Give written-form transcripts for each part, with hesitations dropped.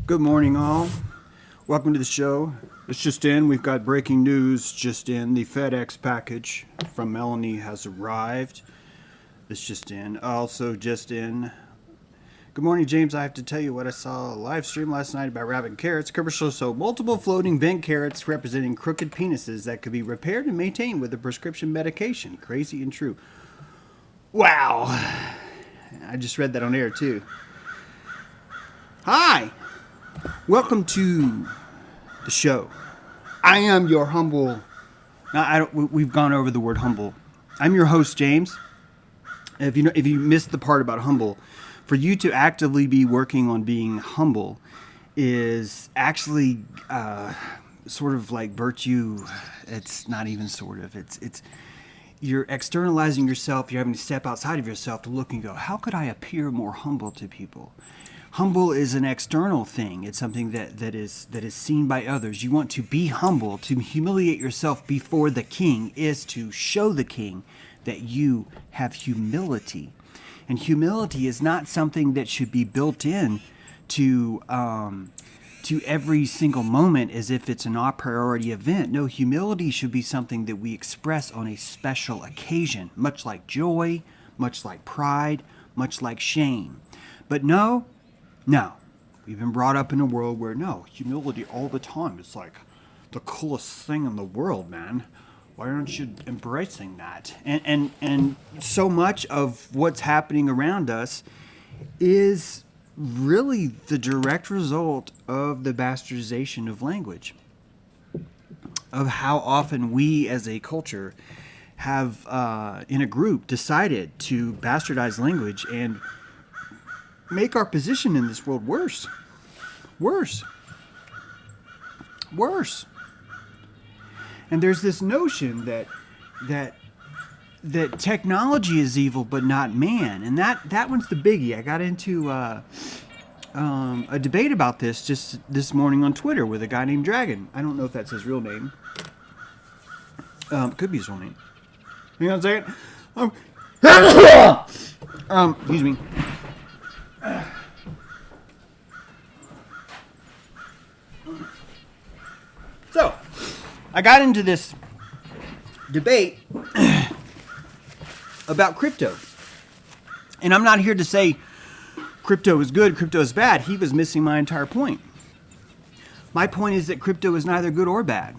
Good morning, all. Welcome to the show. It's just in. We've got breaking news just in. The FedEx package from Melanie has arrived. It's just in. Also just in. Good morning, James. I have to tell you what I saw a live stream last night about rabbit carrots. Commercial show multiple floating bent carrots representing crooked penises that could be repaired and maintained with a prescription medication. Crazy and true. Wow. I just read that on air, too. Hi. Welcome to the show. I am your humble. We've gone over the word humble. I'm your host, James. If you missed the part about humble, for you to actively be working on being humble is actually sort of like virtue. It's not even sort of. It's you're externalizing yourself. You're having to step outside of yourself to look and go, how could I appear more humble to people? Humble is an external thing. It's something that is seen by others. You want to be humble, to humiliate yourself before the king is to show the king that you have humility. And humility is not something that should be built in to every single moment as if it's an a priori event. No, humility should be something that we express on a special occasion, much like joy, much like pride, much like shame. But no, we've been brought up in a world where humility all the time is like the coolest thing in the world, man. Why aren't you embracing that? And so much of what's happening around us is really the direct result of the bastardization of language, of how often we as a culture have, in a group, decided to bastardize language and make our position in this world worse. And there's this notion that technology is evil, but not man. And that one's the biggie. I got into a debate about this just this morning on Twitter with a guy named Dragon. I don't know if that's his real name. Could be his real name. Hang on a second. Excuse me. So, I got into this debate about crypto. And I'm not here to say crypto is good, crypto is bad. He was missing my entire point. My point is that crypto is neither good or bad.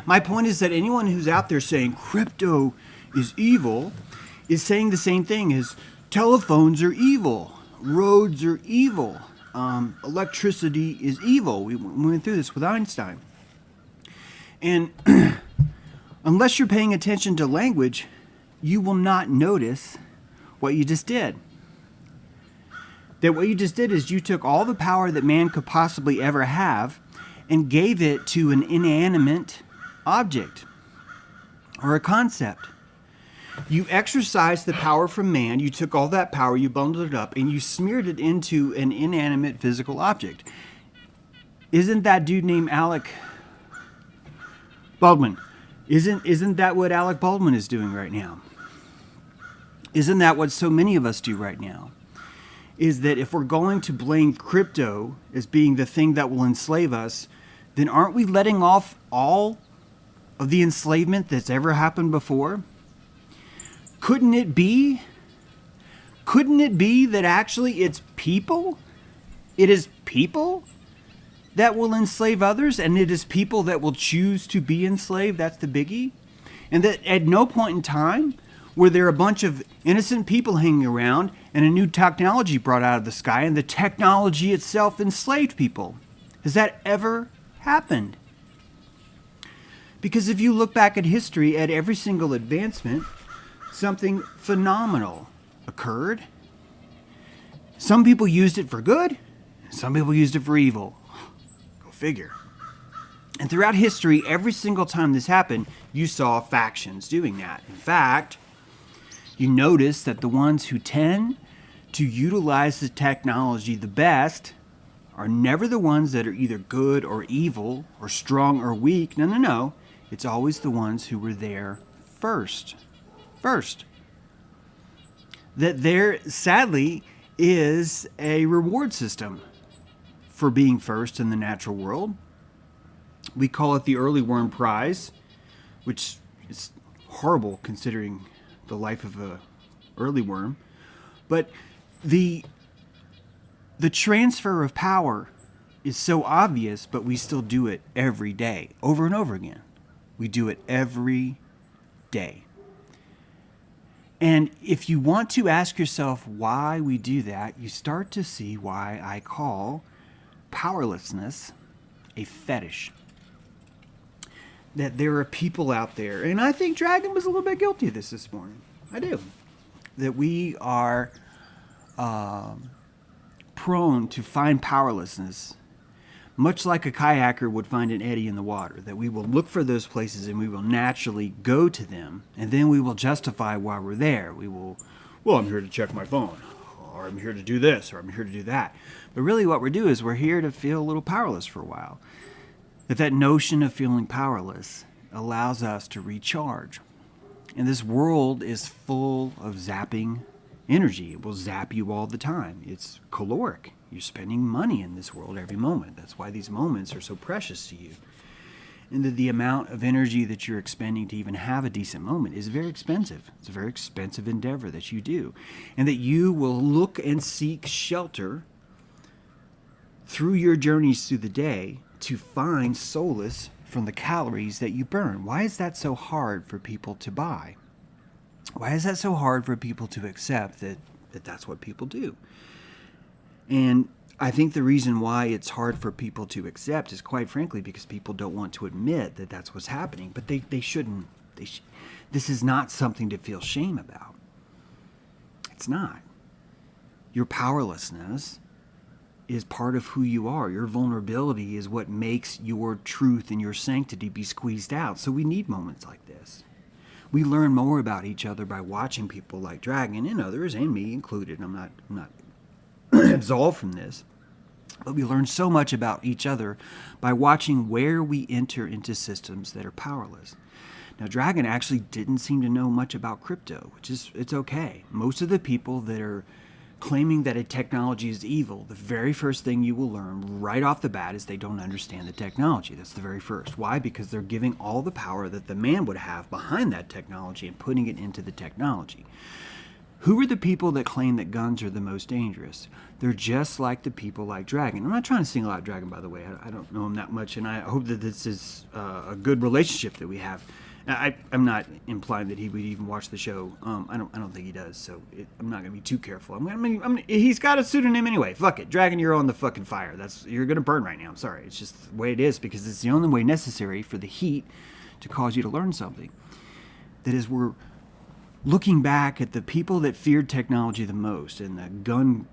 My point is that anyone who's out there saying crypto is evil is saying the same thing as telephones are evil, roads are evil, electricity is evil. We went through this with Einstein. And unless you're paying attention to language, you will not notice what you just did. That what you just did is you took all the power that man could possibly ever have and gave it to an inanimate object or a concept. You exercised the power from man, you took all that power, you bundled it up, and you smeared it into an inanimate physical object. Isn't that dude named Alec Baldwin? Isn't that what Alec Baldwin is doing right now? Isn't that what so many of us do right now? Is that if we're going to blame crypto as being the thing that will enslave us, then aren't we letting off all of the enslavement that's ever happened before? Couldn't it be that actually it's people? It is people that will enslave others, and it is people that will choose to be enslaved. That's the biggie. And that at no point in time were there a bunch of innocent people hanging around and a new technology brought out of the sky and the technology itself enslaved people. Has that ever happened? Because if you look back at history, at every single advancement, something phenomenal occurred. Some people used it for good, some people used it for evil. Go figure. And throughout history, every single time this happened, you saw factions doing that. In fact, you notice that the ones who tend to utilize the technology the best are never the ones that are either good or evil or strong or weak. No. It's always the ones who were there first. That there, sadly, is a reward system for being first in the natural world. We call it the early worm prize, which is horrible considering the life of a early worm. But the transfer of power is so obvious, but we still do it every day, over and over again. We do it every day. And if you want to ask yourself why we do that, you start to see why I call powerlessness a fetish. That there are people out there, and I think Dragon was a little bit guilty of this morning. I do. That we are prone to find powerlessness, much like a kayaker would find an eddy in the water, that we will look for those places and we will naturally go to them, and then we will justify why we're there. We will, well, I'm here to check my phone, or I'm here to do this, or I'm here to do that. But really what we're doing is we're here to feel a little powerless for a while. That notion of feeling powerless allows us to recharge. And this world is full of zapping energy. It will zap you all the time. It's caloric. You're spending money in this world every moment. That's why these moments are so precious to you. And the amount of energy that you're expending to even have a decent moment is very expensive. It's a very expensive endeavor that you do. And that you will look and seek shelter through your journeys through the day to find solace from the calories that you burn. Why is that so hard for people to buy? Why is that so hard for people to accept that that's what people do? And I think the reason why it's hard for people to accept is, quite frankly, because people don't want to admit that that's what's happening. But they shouldn't. This is not something to feel shame about. It's not. Your powerlessness is part of who you are. Your vulnerability is what makes your truth and your sanctity be squeezed out. So we need moments like this. We learn more about each other by watching people like Dragon and others, and me included. I'm not absolved from this. But we learn so much about each other by watching where we enter into systems that are powerless. Now, Dragon actually didn't seem to know much about crypto, which is, it's okay. Most of the people that are claiming that a technology is evil, the very first thing you will learn right off the bat is they don't understand the technology. That's the very first. Why? Because they're giving all the power that the man would have behind that technology and putting it into the technology. Who are the people that claim that guns are the most dangerous? They're just like the people like Dragon. I'm not trying to single out Dragon, by the way. I don't know him that much, and I hope that this is a good relationship that we have. I'm not implying that he would even watch the show. I don't think he does. So I'm not gonna be too careful. He's got a pseudonym anyway. Fuck it, Dragon. You're on the fucking fire. You're gonna burn right now. I'm sorry. It's just the way it is because it's the only way necessary for the heat to cause you to learn something. That is, we're looking back at the people that feared technology the most, and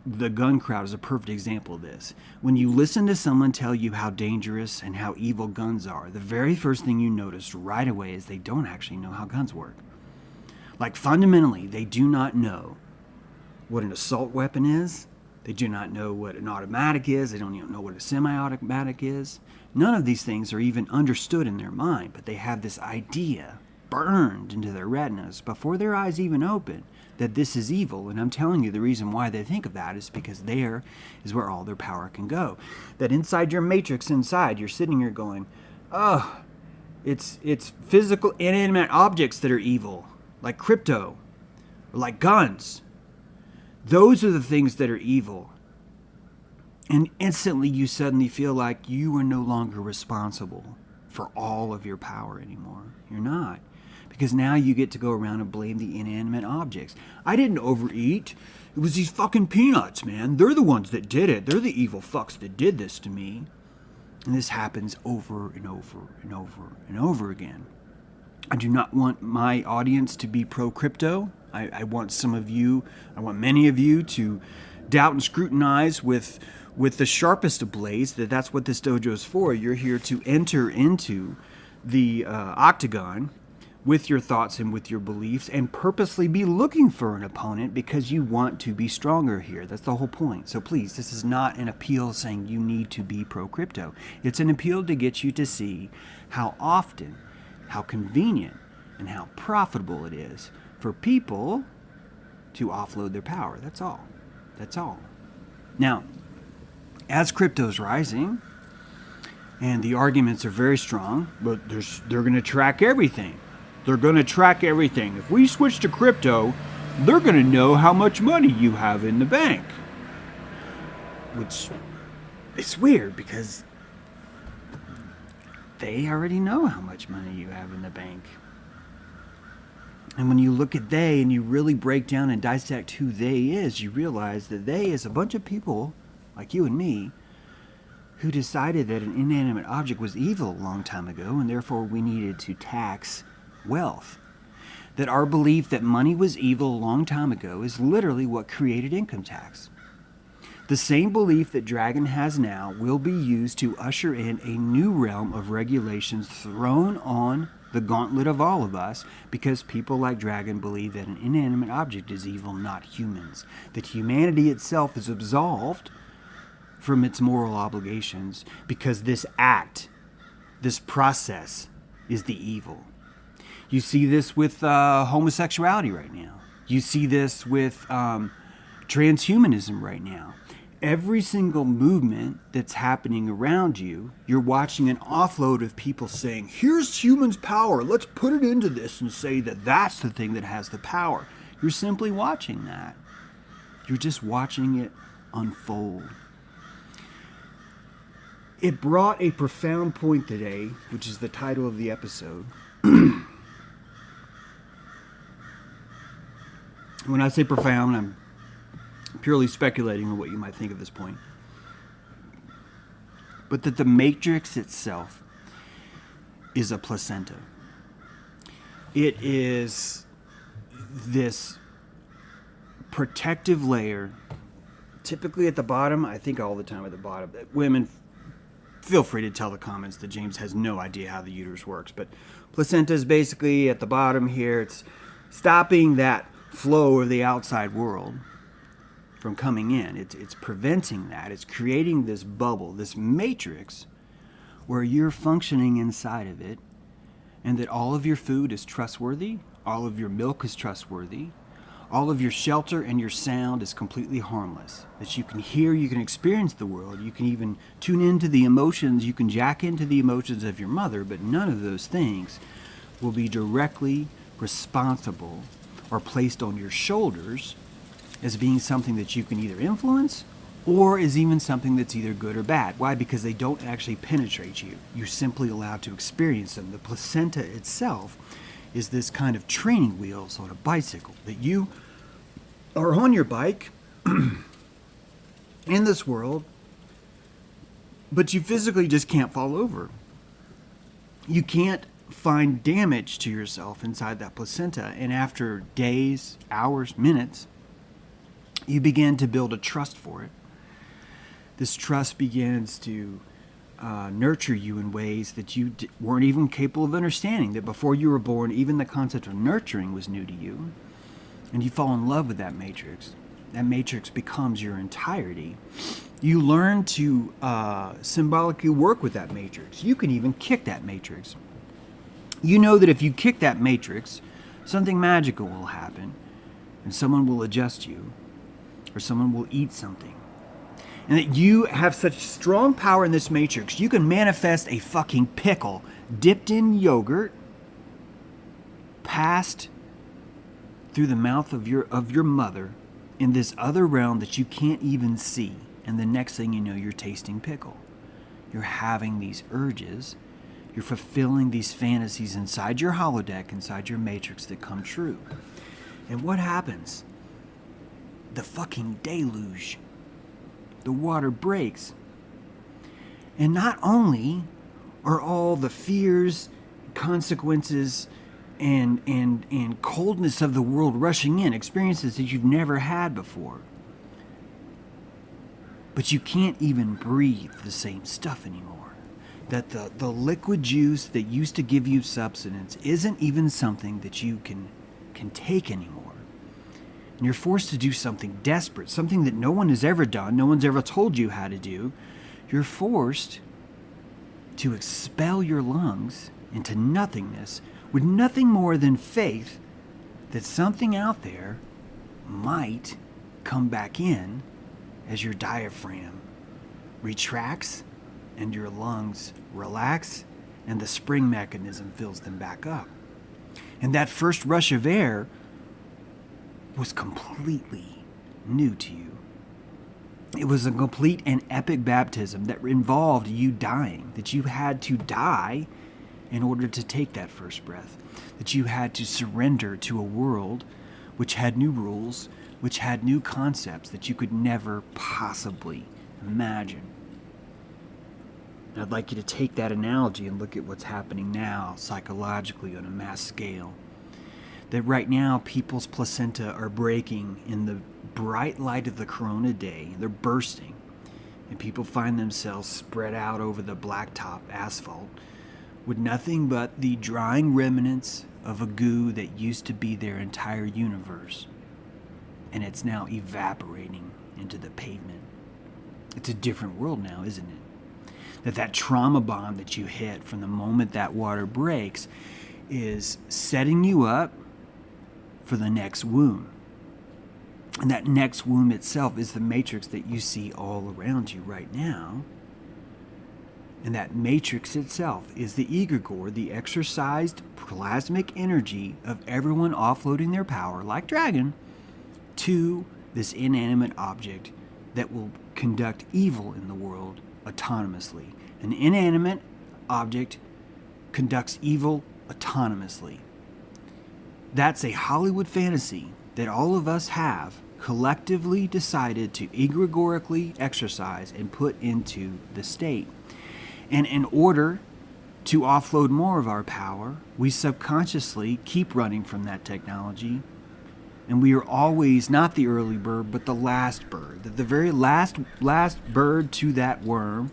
the gun crowd is a perfect example of this. When you listen to someone tell you how dangerous and how evil guns are, the very first thing you notice right away is they don't actually know how guns work. Like, fundamentally, they do not know what an assault weapon is. They do not know what an automatic is. They don't even know what a semi-automatic is. None of these things are even understood in their mind, but they have this idea burned into their retinas before their eyes even open that this is evil. And I'm telling you, the reason why they think of that is because there is where all their power can go. That inside your matrix inside, you're sitting here going, oh, it's physical inanimate objects that are evil, like crypto, or like guns. Those are the things that are evil. And instantly you suddenly feel like you are no longer responsible for all of your power anymore. You're not. Because now you get to go around and blame the inanimate objects. I didn't overeat. It was these fucking peanuts, man. They're the ones that did it. They're the evil fucks that did this to me. And this happens over and over and over and over again. I do not want my audience to be pro-crypto. I want many of you to doubt and scrutinize with the sharpest of blades. That's what this dojo is for. You're here to enter into the octagon with your thoughts and with your beliefs and purposely be looking for an opponent because you want to be stronger here. That's the whole point. So please, this is not an appeal saying you need to be pro-crypto. It's an appeal to get you to see how often, how convenient, and how profitable it is for people to offload their power. That's all. That's all. Now, as crypto's rising, and the arguments are very strong, but they're going to track everything. They're going to track everything. If we switch to crypto, they're going to know how much money you have in the bank. Which, it's weird because they already know how much money you have in the bank. And when you look at they and you really break down and dissect who they is, you realize that they is a bunch of people like you and me who decided that an inanimate object was evil a long time ago, and therefore we needed to tax wealth. That our belief that money was evil a long time ago is literally what created income tax. The same belief that Dragon has now will be used to usher in a new realm of regulations thrown on the gauntlet of all of us, because people like Dragon believe that an inanimate object is evil, not humans. That humanity itself is absolved from its moral obligations because this act, this process, is the evil. You see this with homosexuality right now. You see this with transhumanism right now. Every single movement that's happening around you, you're watching an offload of people saying, here's humans' power, let's put it into this and say that that's the thing that has the power. You're simply watching that. You're just watching it unfold. It brought a profound point today, which is the title of the episode. When I say profound, I'm purely speculating on what you might think of this point. But that the matrix itself is a placenta. It is this protective layer, typically at the bottom, I think all the time at the bottom. Women, feel free to tell the comments that James has no idea how the uterus works, but placenta is basically at the bottom here. It's stopping that flow of the outside world from coming in. It's preventing that. It's creating this bubble, this matrix, where you're functioning inside of it, and that all of your food is trustworthy, all of your milk is trustworthy, all of your shelter and your sound is completely harmless. That you can hear, you can experience the world, you can even tune into the emotions, you can jack into the emotions of your mother, but none of those things will be directly responsible or placed on your shoulders as being something that you can either influence or is even something that's either good or bad. Why? Because they don't actually penetrate you. You're simply allowed to experience them. The placenta itself is this kind of training wheels on a bicycle, that you are on your bike in this world, but you physically just can't fall over. You can't find damage to yourself inside that placenta, and after days, hours, minutes, you begin to build a trust for it. This trust begins to nurture you in ways that you weren't even capable of understanding, that before you were born, even the concept of nurturing was new to you. And you fall in love with that matrix. That matrix becomes your entirety. You learn to symbolically work with that matrix. You can even kick that matrix. You know that if you kick that matrix, something magical will happen, and someone will adjust you, or someone will eat something. And that you have such strong power in this matrix, you can manifest a fucking pickle dipped in yogurt, passed through the mouth of your mother in this other realm that you can't even see. And the next thing you know, you're tasting pickle. You're having these urges. You're fulfilling these fantasies inside your holodeck, inside your matrix that come true. And what happens? The fucking deluge. The water breaks. And not only are all the fears, consequences, and coldness of the world rushing in, experiences that you've never had before, but you can't even breathe the same stuff anymore. That the liquid juice that used to give you substance isn't even something that you can take anymore. And you're forced to do something desperate, something that no one has ever done, no one's ever told you how to do. You're forced to expel your lungs into nothingness with nothing more than faith that something out there might come back in as your diaphragm retracts and your lungs relax and the spring mechanism fills them back up. And that first rush of air was completely new to you. It was a complete and epic baptism that involved you dying, that you had to die in order to take that first breath, that you had to surrender to a world which had new rules, which had new concepts that you could never possibly imagine. And I'd like you to take that analogy and look at what's happening now psychologically on a mass scale. That right now people's placenta are breaking in the bright light of the corona day. They're bursting. And people find themselves spread out over the blacktop asphalt with nothing but the drying remnants of a goo that used to be their entire universe. And it's now evaporating into the pavement. It's a different world now, isn't it? That trauma bomb that you hit from the moment that water breaks is setting you up for the next womb. And that next womb itself is the matrix that you see all around you right now. And that matrix itself is the egregore, the exercised plasmic energy of everyone offloading their power, like Dragon, to this inanimate object that will conduct evil in the world autonomously. An inanimate object conducts evil autonomously. That's a Hollywood fantasy that all of us have collectively decided to egregorically exercise and put into the state. And in order to offload more of our power, we subconsciously keep running from that technology. And we are always not the early bird, but the last bird. The very last bird to that worm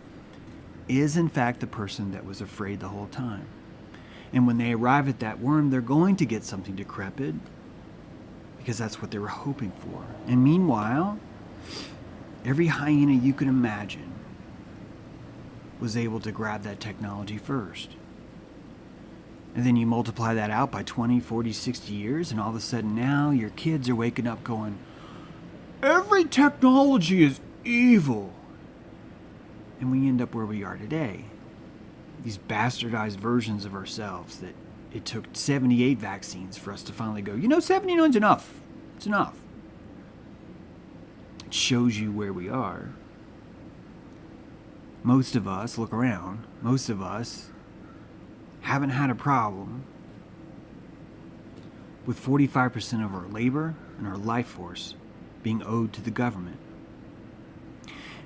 is in fact the person that was afraid the whole time. And when they arrive at that worm, they're going to get something decrepit because that's what they were hoping for. And meanwhile, every hyena you can imagine was able to grab that technology first. And then you multiply that out by 20, 40, 60 years, and all of a sudden now your kids are waking up going, every technology is evil. And we end up where we are today. These bastardized versions of ourselves that it took 78 vaccines for us to finally go, 79's enough. It's enough. It shows you where we are. Most of us, look around, most of us haven't had a problem with 45% of our labor and our life force being owed to the government.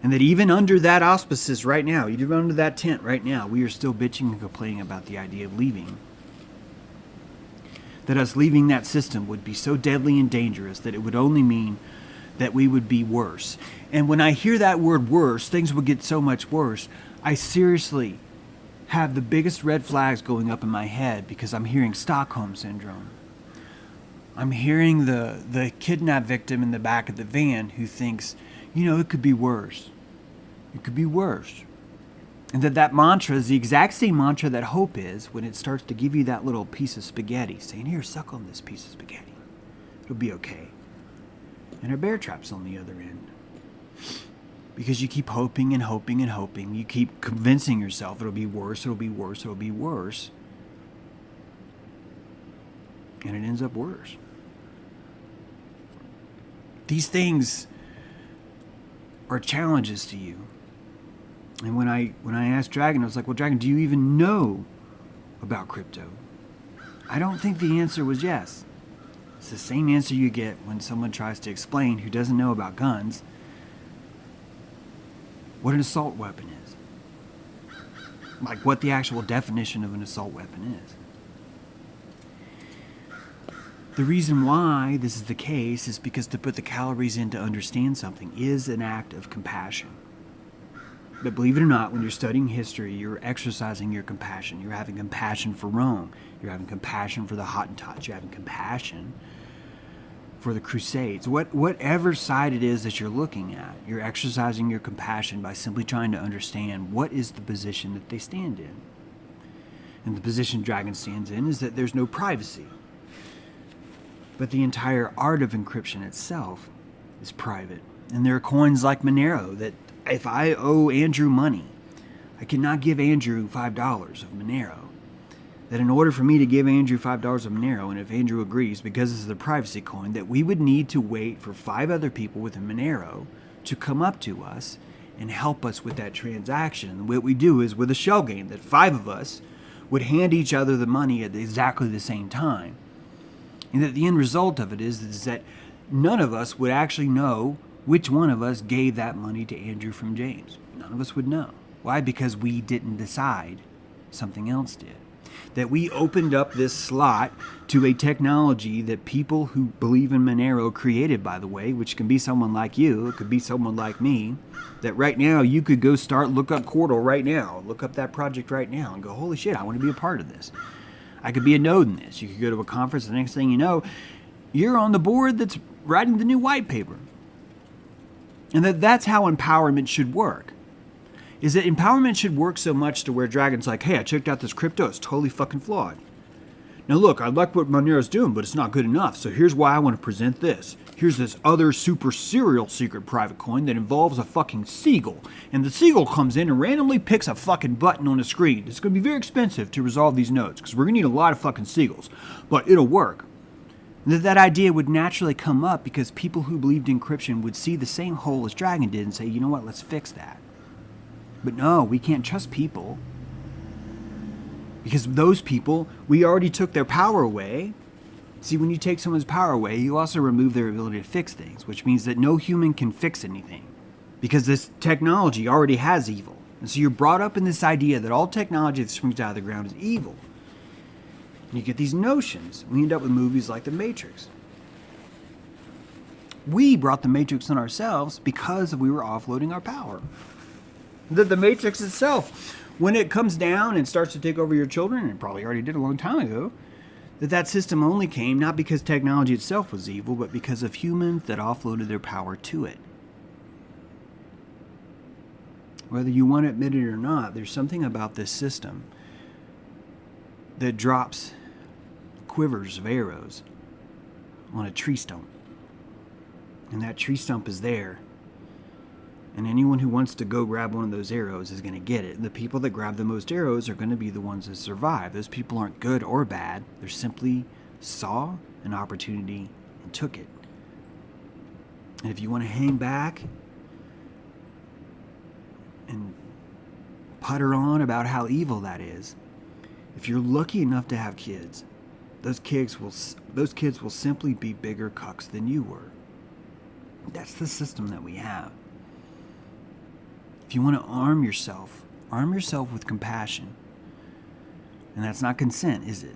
And that even under that auspices right now, even under that tent right now, we are still bitching and complaining about the idea of leaving. That us leaving that system would be so deadly and dangerous that it would only mean that we would be worse. And when I hear that word worse, things would get so much worse. I seriously have the biggest red flags going up in my head because I'm hearing Stockholm Syndrome. I'm hearing the kidnapped victim in the back of the van who thinks, it could be worse. It could be worse. And that mantra is the exact same mantra that hope is when it starts to give you that little piece of spaghetti, saying, here, suck on this piece of spaghetti. It'll be okay. And our bear trap's on the other end. Because you keep hoping and hoping and hoping. You keep convincing yourself it'll be worse, it'll be worse, it'll be worse. And it ends up worse. These things are challenges to you. And when I asked Dragon, I was like, well, Dragon, do you even know about crypto? I don't think the answer was yes. It's the same answer you get when someone tries to explain who doesn't know about guns what an assault weapon is. Like what the actual definition of an assault weapon is. The reason why this is the case is because to put the calories in to understand something is an act of compassion. But believe it or not, when you're studying history, you're exercising your compassion. You're having compassion for Rome. You're having compassion for the Hottentots. You're having compassion for the Crusades. Whatever side it is that you're looking at, you're exercising your compassion by simply trying to understand what is the position that they stand in. And the position Dragon stands in is that there's no privacy. But the entire art of encryption itself is private. And there are coins like Monero that if I owe Andrew money, I cannot give Andrew $5 of Monero. That in order for me to give Andrew $5 of Monero, and if Andrew agrees, because this is the privacy coin, that we would need to wait for 5 other people with a Monero to come up to us and help us with that transaction. And what we do is, with a shell game, that 5 of us would hand each other the money at exactly the same time. And that the end result of it is that none of us would actually know which one of us gave that money to Andrew from James. None of us would know. Why? Because we didn't decide. Something else did. That we opened up this slot to a technology that people who believe in Monero created, by the way, which can be someone like you, it could be someone like me, that right now you could go look up Cordal right now, look up that project right now and go, holy shit, I want to be a part of this. I could be a node in this. You could go to a conference, the next thing you know, you're on the board that's writing the new white paper. And that's how empowerment should work. Is that empowerment should work so much to where Dragon's like, hey, I checked out this crypto, it's totally fucking flawed. Now look, I like what Monero's doing, but it's not good enough, so here's why I want to present this. Here's this other super serial secret private coin that involves a fucking seagull. And the seagull comes in and randomly picks a fucking button on the screen. It's going to be very expensive to resolve these nodes, because we're going to need a lot of fucking seagulls. But it'll work. And that idea would naturally come up because people who believed in encryption would see the same hole as Dragon did and say, you know what, let's fix that. But no, we can't trust people. Because those people, we already took their power away. See, when you take someone's power away, you also remove their ability to fix things, which means that no human can fix anything. Because this technology already has evil. And so you're brought up in this idea that all technology that springs out of the ground is evil. And you get these notions. We end up with movies like The Matrix. We brought The Matrix on ourselves because we were offloading our power. The Matrix itself, when it comes down and starts to take over your children, and it probably already did a long time ago, that system only came not because technology itself was evil, but because of humans that offloaded their power to it. Whether you want to admit it or not, there's something about this system that drops quivers of arrows on a tree stump. And that tree stump is there. And anyone who wants to go grab one of those arrows is going to get it. And the people that grab the most arrows are going to be the ones that survive. Those people aren't good or bad. They simply saw an opportunity and took it. And if you want to hang back and putter on about how evil that is, if you're lucky enough to have kids, those kids will simply be bigger cucks than you were. That's the system that we have. If you want to arm yourself with compassion. And that's not consent, is it?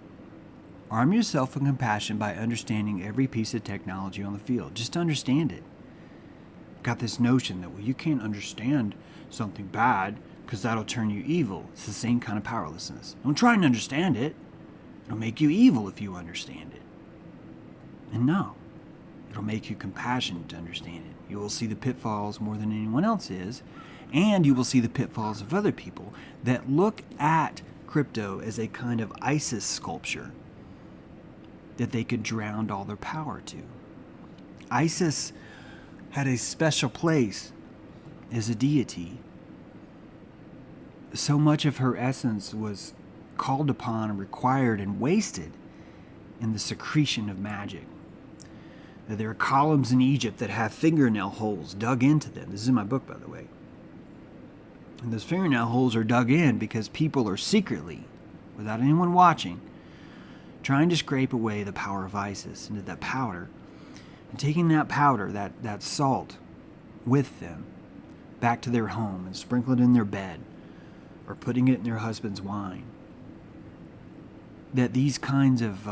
Arm yourself with compassion by understanding every piece of technology on the field. Just understand it. Got this notion that, well, you can't understand something bad because that'll turn you evil. It's the same kind of powerlessness. Don't try and understand it. It'll make you evil if you understand it. And no, it'll make you compassionate to understand it. You will see the pitfalls more than anyone else is. And you will see the pitfalls of other people that look at crypto as a kind of Isis sculpture that they could drown all their power to. Isis had a special place as a deity. So much of her essence was called upon and required and wasted in the secretion of magic. There are columns in Egypt that have fingernail holes dug into them. This is in my book, by the way. And those fingernail holes are dug in because people are secretly, without anyone watching, trying to scrape away the power of Isis into that powder. And taking that powder, that salt, with them back to their home and sprinkle it in their bed or putting it in their husband's wine. That these kinds of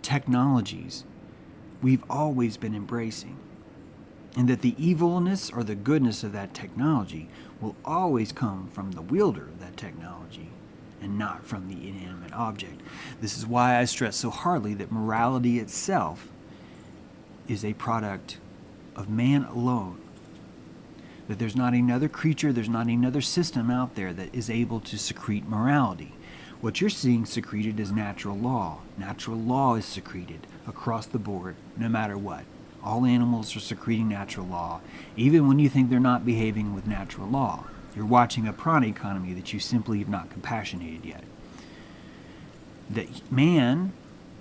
technologies we've always been embracing. And that the evilness or the goodness of that technology will always come from the wielder of that technology and not from the inanimate object. This is why I stress so hardly that morality itself is a product of man alone. That there's not another creature, there's not another system out there that is able to secrete morality. What you're seeing secreted is natural law. Natural law is secreted across the board, no matter what. All animals are secreting natural law, even when you think they're not behaving with natural law. You're watching a prana economy that you simply have not compassionated yet. That man,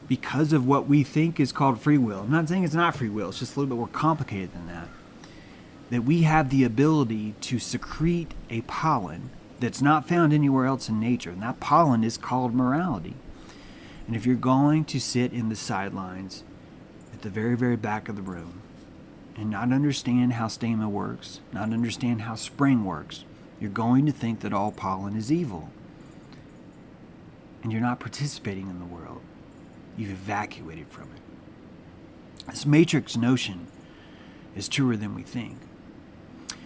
because of what we think is called free will, I'm not saying it's not free will, it's just a little bit more complicated than that, that we have the ability to secrete a pollen that's not found anywhere else in nature, and that pollen is called morality. And if you're going to sit in the sidelines at the very, very back of the room and not understand how stamina works, not understand how spring works, you're going to think that all pollen is evil. And you're not participating in the world. You've evacuated from it. This matrix notion is truer than we think.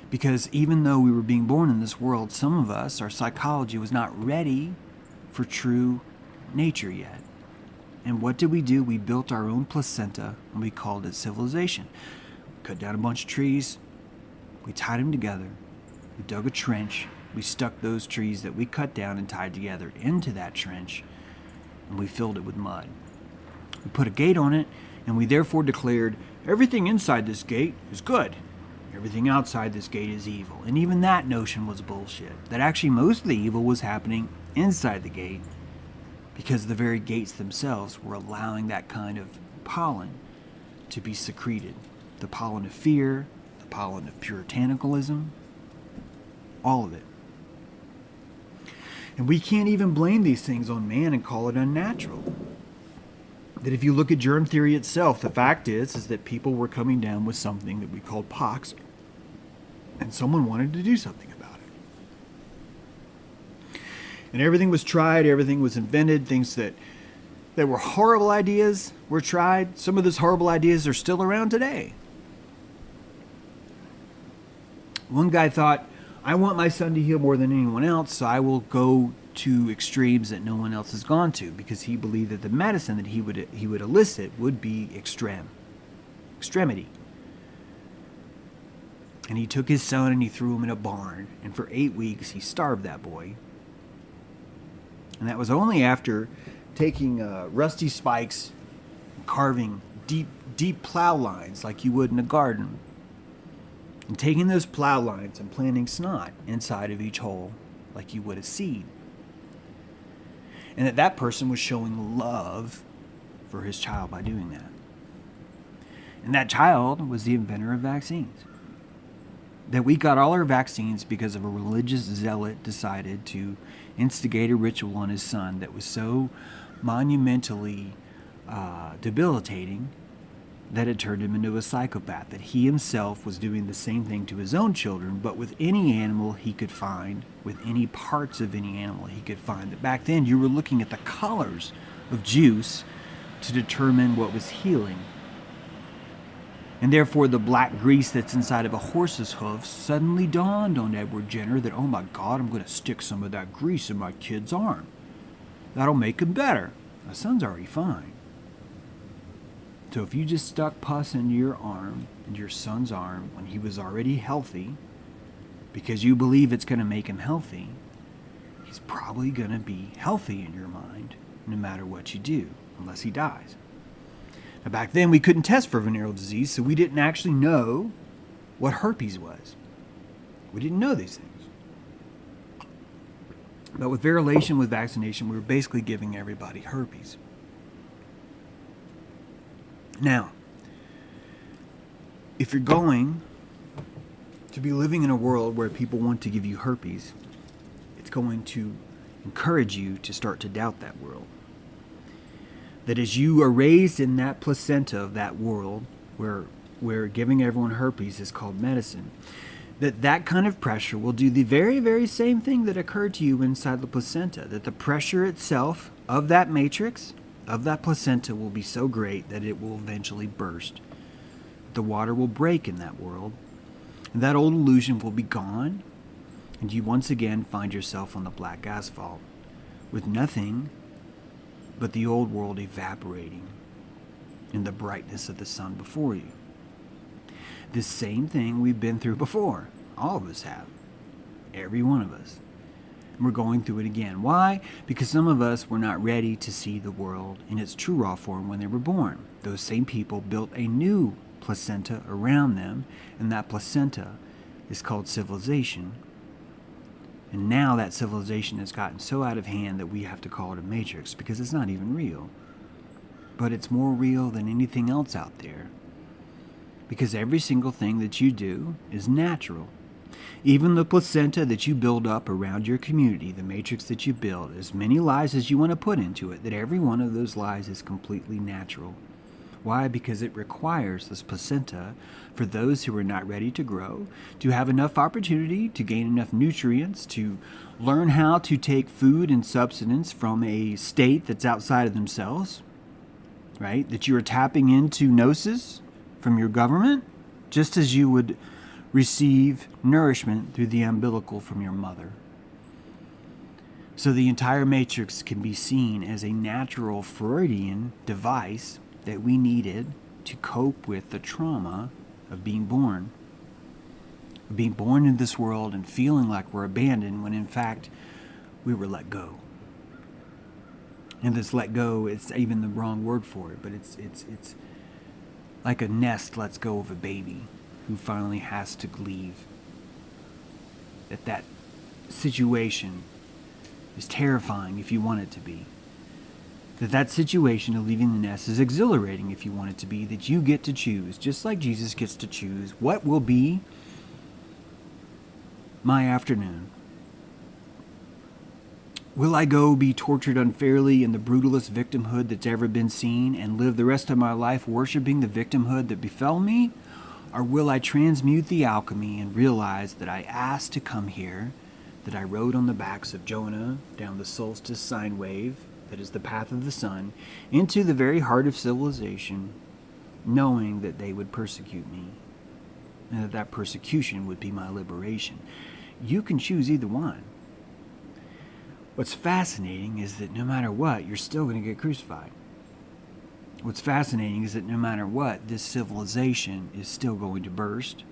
Because even though we were being born in this world, some of us, our psychology was not ready for true nature yet. And what did we do? We built our own placenta, and we called it civilization. We cut down a bunch of trees, we tied them together, we dug a trench, we stuck those trees that we cut down and tied together into that trench, and we filled it with mud. We put a gate on it, and we therefore declared everything inside this gate is good. Everything outside this gate is evil. And even that notion was bullshit. That actually most of the evil was happening inside the gate because the very gates themselves were allowing that kind of pollen to be secreted. The pollen of fear, the pollen of puritanicalism, all of it. And we can't even blame these things on man and call it unnatural. That if you look at germ theory itself, the fact is that people were coming down with something that we called pox, and someone wanted to do something about it. And everything was tried, everything was invented, things that were horrible ideas were tried. Some of those horrible ideas are still around today. One guy thought, I want my son to heal more than anyone else, so I will go to extremes that no one else has gone to, because he believed that the medicine that he would elicit would be extremity. And he took his son and he threw him in a barn, and for 8 weeks he starved that boy. And that was only after taking rusty spikes, carving deep plow lines like you would in a garden, and taking those plow lines and planting snot inside of each hole like you would a seed. And that person was showing love for his child by doing that. And that child was the inventor of vaccines. That we got all our vaccines because of a religious zealot decided to instigate a ritual on his son that was so monumentally debilitating that it turned him into a psychopath. That he himself was doing the same thing to his own children, but with any animal he could find, with any parts of any animal he could find. That back then you were looking at the colors of juice to determine what was healing. And therefore the black grease that's inside of a horse's hoof suddenly dawned on Edward Jenner that, oh my God, I'm going to stick some of that grease in my kid's arm. That'll make him better. My son's already fine. So if you just stuck pus into your arm, into your son's arm, when he was already healthy, because you believe it's going to make him healthy, he's probably going to be healthy in your mind, no matter what you do, unless he dies. Now back then we couldn't test for venereal disease, so we didn't actually know what herpes was. We didn't know these things. But with variolation, with vaccination, we were basically giving everybody herpes. Now, if you're going to be living in a world where people want to give you herpes, it's going to encourage you to start to doubt that world. That as you are raised in that placenta of that world where giving everyone herpes is called medicine, that kind of pressure will do the very, very same thing that occurred to you inside the placenta. That the pressure itself of that matrix, of that placenta, will be so great that it will eventually burst. The water will break in that world, and that old illusion will be gone, and you once again find yourself on the black asphalt with nothing but the old world evaporating in the brightness of the sun before you. This same thing we've been through before. All of us have. Every one of us. And we're going through it again. Why? Because some of us were not ready to see the world in its true raw form when they were born. Those same people built a new placenta around them, and that placenta is called civilization. And now that civilization has gotten so out of hand that we have to call it a matrix because it's not even real. But it's more real than anything else out there. Because every single thing that you do is natural. Even the placenta that you build up around your community, the matrix that you build, as many lies as you want to put into it, that every one of those lies is completely natural. Why? Because it requires this placenta for those who are not ready to grow to have enough opportunity to gain enough nutrients, to learn how to take food and substance from a state that's outside of themselves, right? That you are tapping into gnosis from your government, just as you would receive nourishment through the umbilical from your mother. So the entire matrix can be seen as a natural Freudian device that we needed to cope with the trauma of being born. Being born in this world and feeling like we're abandoned when in fact we were let go. And this let go, it's even the wrong word for it, but it's like a nest lets go of a baby who finally has to leave. That situation is terrifying if you want it to be. That situation of leaving the nest is exhilarating if you want it to be, that you get to choose, just like Jesus gets to choose what will be my afternoon. Will I go be tortured unfairly in the brutalest victimhood that's ever been seen and live the rest of my life worshiping the victimhood that befell me? Or will I transmute the alchemy and realize that I asked to come here, that I rode on the backs of Jonah down the solstice sine wave, that is the path of the sun, into the very heart of civilization, knowing that they would persecute me, and that persecution would be my liberation. You can choose either one. What's fascinating is that no matter what, you're still going to get crucified. What's fascinating is that no matter what, this civilization is still going to burst,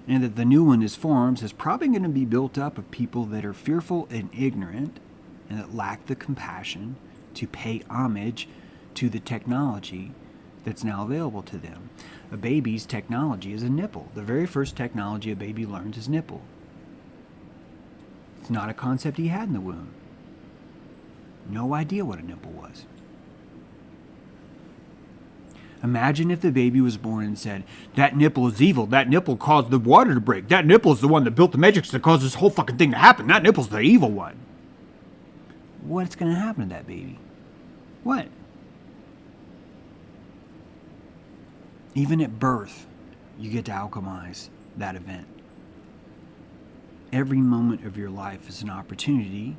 and that the new one is formed is probably going to be built up of people that are fearful and ignorant, and that lack the compassion to pay homage to the technology that's now available to them. A baby's technology is a nipple. The very first technology a baby learns is nipple. It's not a concept he had in the womb. No idea what a nipple was. Imagine if the baby was born and said, that nipple is evil, that nipple caused the water to break, that nipple is the one that built the matrix that caused this whole fucking thing to happen, that nipple's the evil one. What's going to happen to that baby? What? Even at birth, you get to alchemize that event. Every moment of your life is an opportunity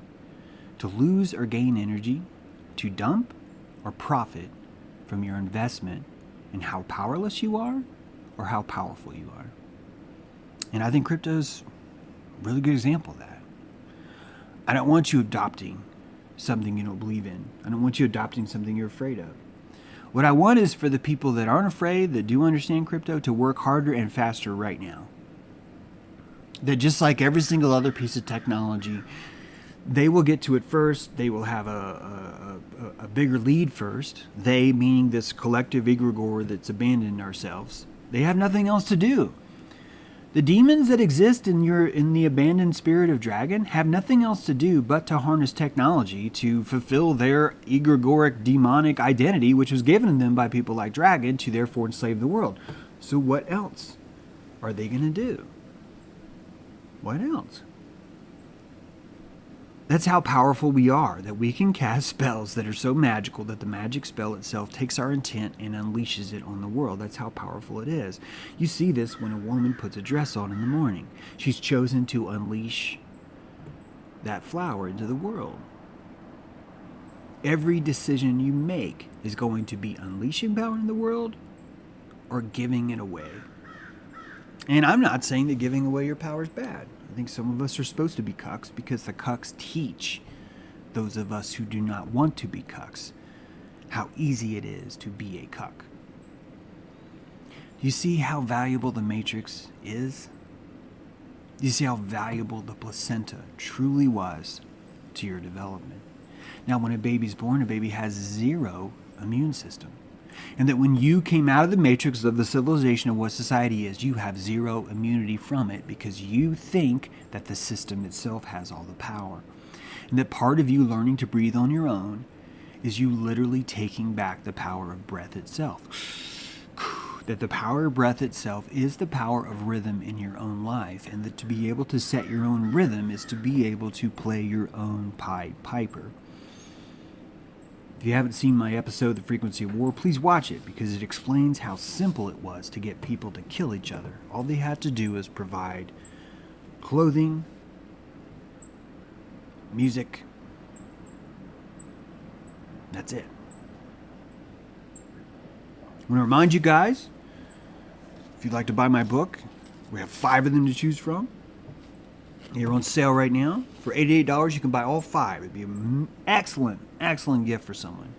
to lose or gain energy, to dump or profit from your investment in how powerless you are or how powerful you are. And I think crypto's a really good example of that. I don't want you adopting something you don't believe in. I don't want you adopting something you're afraid of. What I want is for the people that aren't afraid, that do understand crypto, to work harder and faster right now. That just like every single other piece of technology, they will get to it first. They will have a bigger lead first. They, meaning this collective egregore that's abandoned ourselves. They have nothing else to do. The demons that exist in the abandoned spirit of dragon have nothing else to do but to harness technology to fulfill their egregoric demonic identity, which was given them by people like Dragon to therefore enslave the world. So what else are they going to do? What else? That's how powerful we are, that we can cast spells that are so magical that the magic spell itself takes our intent and unleashes it on the world. That's how powerful it is. You see this when a woman puts a dress on in the morning. She's chosen to unleash that flower into the world. Every decision you make is going to be unleashing power in the world or giving it away. And I'm not saying that giving away your power is bad. I think some of us are supposed to be cucks because the cucks teach those of us who do not want to be cucks how easy it is to be a cuck. Do you see how valuable the matrix is? Do you see how valuable the placenta truly was to your development? Now, when a baby's born, a baby has zero immune system. And that when you came out of the matrix of the civilization of what society is, you have zero immunity from it because you think that the system itself has all the power. And that part of you learning to breathe on your own is you literally taking back the power of breath itself. That the power of breath itself is the power of rhythm in your own life, and that to be able to set your own rhythm is to be able to play your own Pied Piper. If you haven't seen my episode, The Frequency of War, please watch it because it explains how simple it was to get people to kill each other. All they had to do was provide clothing, music. That's it. I want to remind you guys, if you'd like to buy my book, we have 5 of them to choose from. They're on sale right now. For $88, you can buy all 5. It'd be an excellent, excellent gift for someone.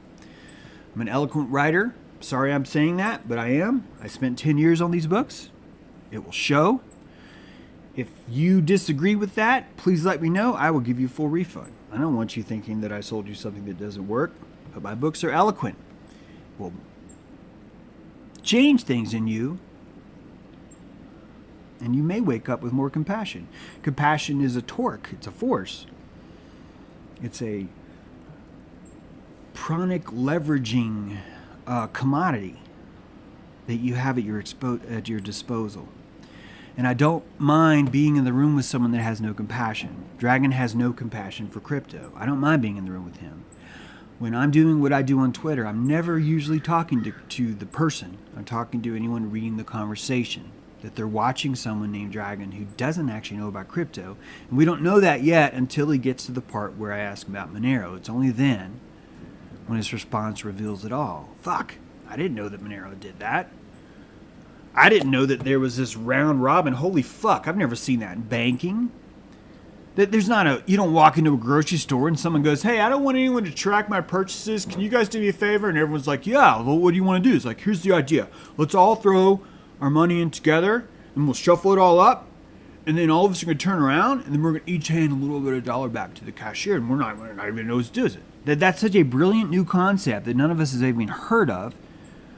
I'm an eloquent writer. Sorry I'm saying that, but I am. I spent 10 years on these books. It will show. If you disagree with that, please let me know. I will give you a full refund. I don't want you thinking that I sold you something that doesn't work, but my books are eloquent. Will change things in you, and you may wake up with more compassion. Compassion is a torque. It's a force. It's a pranic leveraging commodity that you have at your disposal. And I don't mind being in the room with someone that has no compassion. Dragon has no compassion for crypto. I don't mind being in the room with him. When I'm doing what I do on Twitter, I'm never usually talking to the person. I'm talking to anyone reading the conversation. That they're watching someone named Dragon who doesn't actually know about crypto. And we don't know that yet until he gets to the part where I ask about Monero. It's only then when his response reveals it all. Fuck, I didn't know that Monero did that. I didn't know that there was this round robin. Holy fuck, I've never seen that in banking. That there's not a, you don't walk into a grocery store and someone goes, hey, I don't want anyone to track my purchases. Can you guys do me a favor? And everyone's like, yeah, well, what do you want to do? It's like, here's the idea. Let's all throw our money in together and we'll shuffle it all up. And then all of us are going to turn around and then we're going to each hand a little bit of dollar back to the cashier. And we're not even know who does it. That's such a brilliant new concept that none of us has even heard of.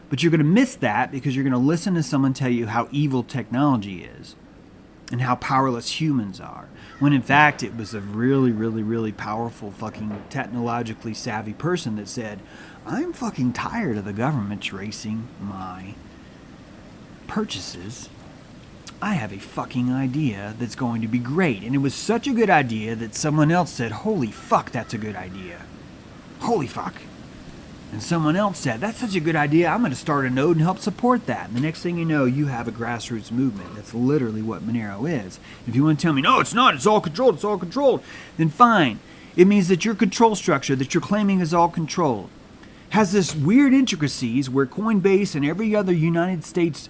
But you're going to miss that because you're going to listen to someone tell you how evil technology is and how powerless humans are. When in fact, it was a really, really, really powerful fucking technologically savvy person that said, I'm fucking tired of the government tracing my purchases. I have a fucking idea that's going to be great. And it was such a good idea that someone else said, holy fuck, that's a good idea. Holy fuck. And someone else said, that's such a good idea, I'm going to start a node and help support that. And the next thing you know, you have a grassroots movement. That's literally what Monero is. If you want to tell me, no, it's not, it's all controlled, then fine. It means that your control structure that you're claiming is all controlled has this weird intricacies where Coinbase and every other United States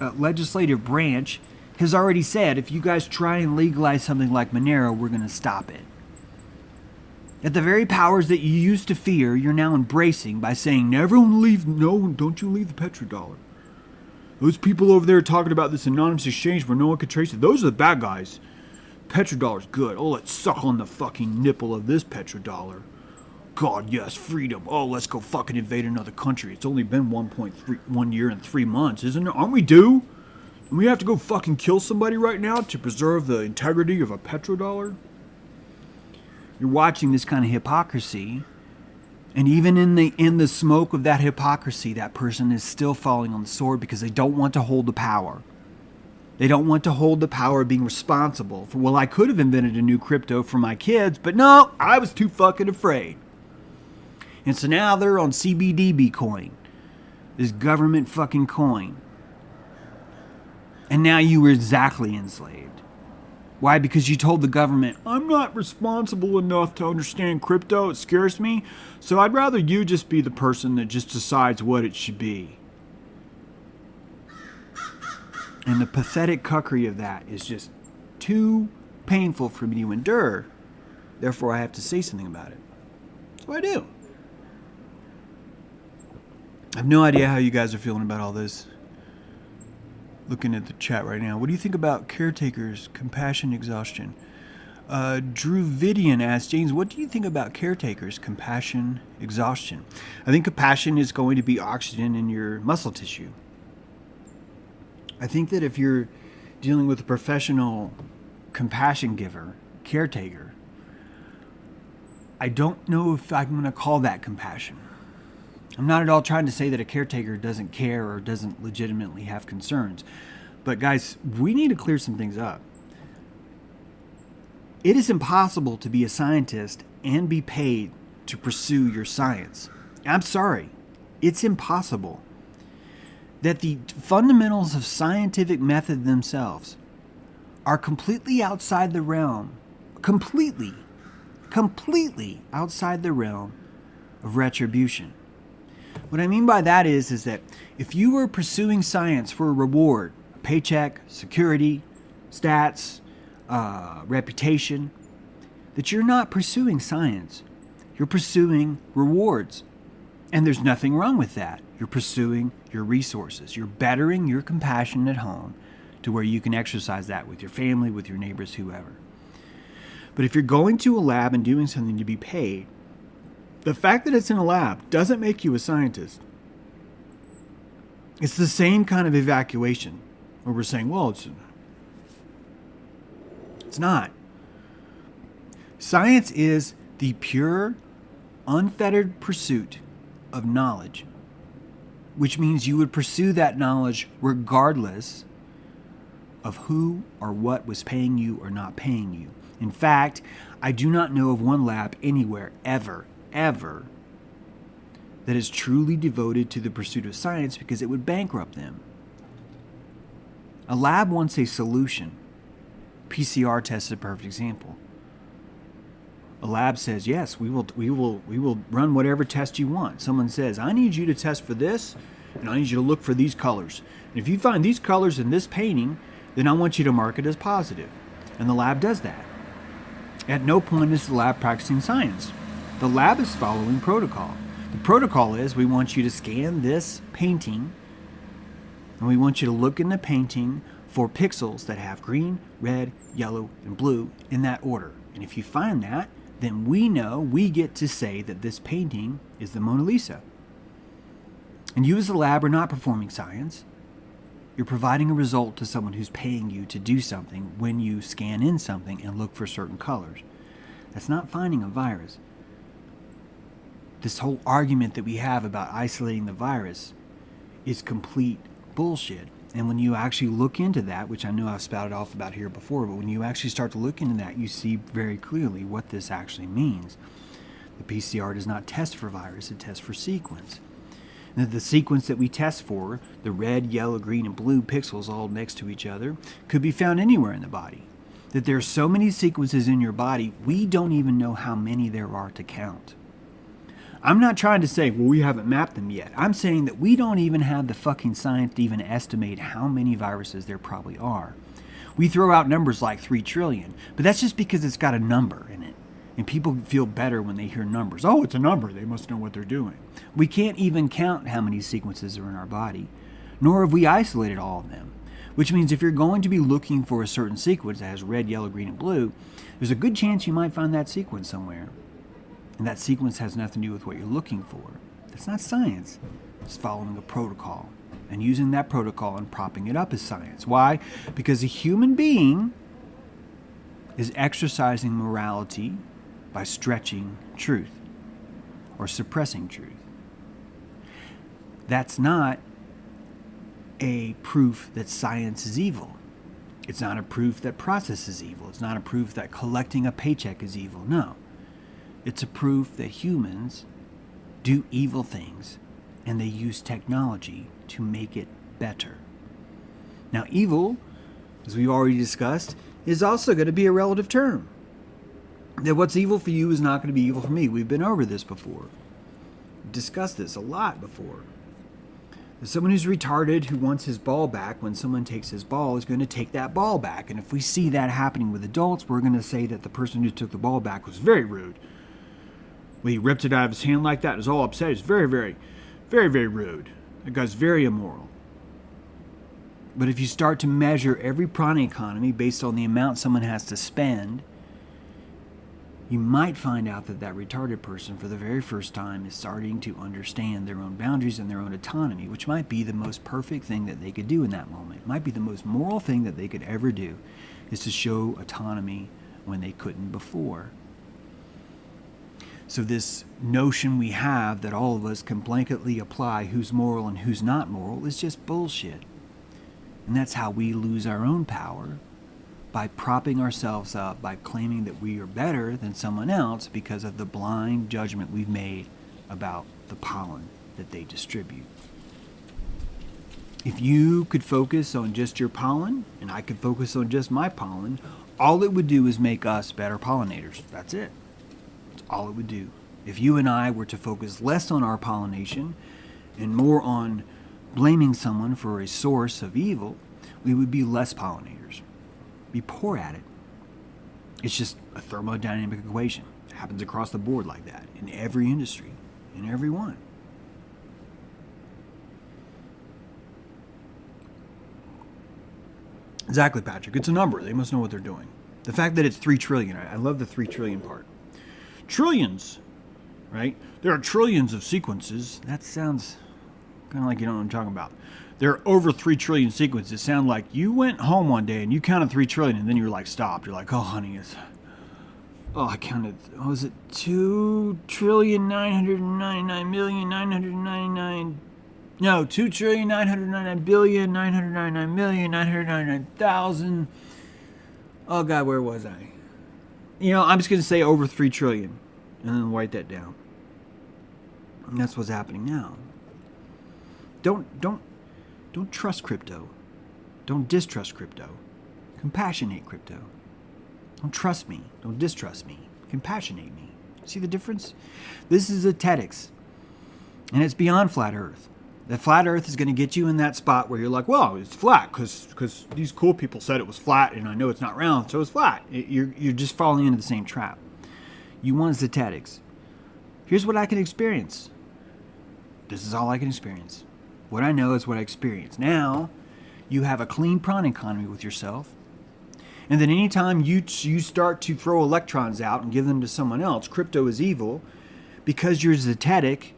legislative branch has already said, if you guys try and legalize something like Monero, we're going to stop it. That the very powers that you used to fear, you're now embracing by saying, don't you leave the petrodollar. Those people over there talking about this anonymous exchange where no one could trace it, those are the bad guys. Petrodollar's good. Oh, let's suck on the fucking nipple of this petrodollar. God, yes, freedom. Oh, let's go fucking invade another country. It's only been 1 year and 3 months, isn't it? Aren't we due? And we have to go fucking kill somebody right now to preserve the integrity of a petrodollar? You're watching this kind of hypocrisy, and even in the smoke of that hypocrisy, that person is still falling on the sword because they don't want to hold the power. They don't want to hold the power of being responsible for, well, I could have invented a new crypto for my kids, but no, I was too fucking afraid. And so now they're on CBDB coin, this government fucking coin. And now you were exactly enslaved. Why? Because you told the government, I'm not responsible enough to understand crypto, it scares me, so I'd rather you just be the person that just decides what it should be. And the pathetic cuckery of that is just too painful for me to endure. Therefore, I have to say something about it. So I do. I have no idea how you guys are feeling about all this. Looking at the chat right now. What do you think about caretakers, compassion, exhaustion? Drew Vidian asks, James, what do you think about caretakers, compassion, exhaustion? I think compassion is going to be oxygen in your muscle tissue. I think that if you're dealing with a professional compassion giver, caretaker, I don't know if I'm going to call that compassion. I'm not at all trying to say that a caretaker doesn't care or doesn't legitimately have concerns. But guys, we need to clear some things up. It is impossible to be a scientist and be paid to pursue your science. I'm sorry. It's impossible. That the fundamentals of scientific method themselves are completely outside the realm, completely outside the realm of retribution. What I mean by that is that if you were pursuing science for a reward, a paycheck, security, stats, reputation, that you're not pursuing science. You're pursuing rewards. And there's nothing wrong with that. You're pursuing your resources. You're bettering your compassion at home to where you can exercise that with your family, with your neighbors, whoever. But if you're going to a lab and doing something to be paid, the fact that it's in a lab doesn't make you a scientist. It's the same kind of evacuation where we're saying, well, it's not. Science is the pure, unfettered pursuit of knowledge, which means you would pursue that knowledge regardless of who or what was paying you or not paying you. In fact, I do not know of one lab anywhere ever, that is truly devoted to the pursuit of science because it would bankrupt them. A lab wants a solution. PCR test is a perfect example. A lab says, yes, we will run whatever test you want. Someone says, I need you to test for this, and I need you to look for these colors. And if you find these colors in this painting, then I want you to mark it as positive. And the lab does that. At no point is the lab practicing science. The lab is following protocol. The protocol is we want you to scan this painting, and we want you to look in the painting for pixels that have green, red, yellow, and blue in that order. And if you find that, then we get to say that this painting is the Mona Lisa. And you as a lab are not performing science. You're providing a result to someone who's paying you to do something when you scan in something and look for certain colors. That's not finding a virus. This whole argument that we have about isolating the virus is complete bullshit. And when you actually look into that, which I know I've spouted off about here before, but when you actually start to look into that, you see very clearly what this actually means. The PCR does not test for virus, it tests for sequence. And the sequence that we test for, the red, yellow, green, and blue pixels all next to each other, could be found anywhere in the body. That there are so many sequences in your body, we don't even know how many there are to count. I'm not trying to say, well, we haven't mapped them yet. I'm saying that we don't even have the fucking science to even estimate how many viruses there probably are. We throw out numbers like 3 trillion, but that's just because it's got a number in it. And people feel better when they hear numbers. Oh, it's a number. They must know what they're doing. We can't even count how many sequences are in our body, nor have we isolated all of them. Which means if you're going to be looking for a certain sequence that has red, yellow, green, and blue, there's a good chance you might find that sequence somewhere. And that sequence has nothing to do with what you're looking for. That's not science. It's following a protocol and using that protocol and propping it up as science. Why? Because a human being is exercising morality by stretching truth or suppressing truth. That's not a proof that science is evil. It's not a proof that process is evil. It's not a proof that collecting a paycheck is evil. No. It's a proof that humans do evil things and they use technology to make it better. Now, evil, as we already discussed, is also going to be a relative term. That what's evil for you is not going to be evil for me. We've been over this before. We've discussed this a lot before. There's someone who's retarded who wants his ball back when someone takes his ball is going to take that ball back. And if we see that happening with adults, we're going to say that the person who took the ball back was very rude. When he ripped it out of his hand like that and was all upset, it's very, very, very, very rude. That guy's very immoral. But if you start to measure every prana economy based on the amount someone has to spend you might find out that that retarded person for the very first time is starting to understand their own boundaries and their own autonomy, which might be the most perfect thing that they could do in that moment. It might be the most moral thing that they could ever do, is to show autonomy when they couldn't before. So this notion we have that all of us can blanketly apply who's moral and who's not moral is just bullshit. And that's how we lose our own power, by propping ourselves up, by claiming that we are better than someone else because of the blind judgment we've made about the pollen that they distribute. If you could focus on just your pollen, and I could focus on just my pollen, all it would do is make us better pollinators. That's it. That's all it would do. If you and I were to focus less on our pollination and more on blaming someone for a source of evil, we would be less pollinators. Be poor at it. It's just a thermodynamic equation. It happens across the board like that in every industry, in every one. Exactly, Patrick. It's a number. They must know what they're doing. The fact that it's 3 trillion, I love the 3 trillion part. Trillions, right? There are trillions of sequences. That sounds kind of like you don't know what I'm talking about. There are over 3 trillion sequences. Sound like you went home one day and you counted 3 trillion and then you're like, stopped. You're like, oh, honey, I counted, what was it? 2,999,999,999. No, 2,999,999,999,999,000. Oh, God, where was I? I'm just going to say over 3 trillion and then write that down. And that's what's happening now. Don't trust crypto. Don't distrust crypto. Compassionate crypto. Don't trust me. Don't distrust me. Compassionate me. See the difference? This is a TEDx. And it's beyond flat earth. The flat earth is going to get you in that spot where you're like, well, it's flat because these cool people said it was flat and I know it's not round, so it's flat. You're just falling into the same trap. You want Zetetics. Here's what I can experience. This is all I can experience. What I know is what I experience. Now, you have a clean prawn economy with yourself. And then anytime you start to throw electrons out and give them to someone else, crypto is evil, because you're Zetetic,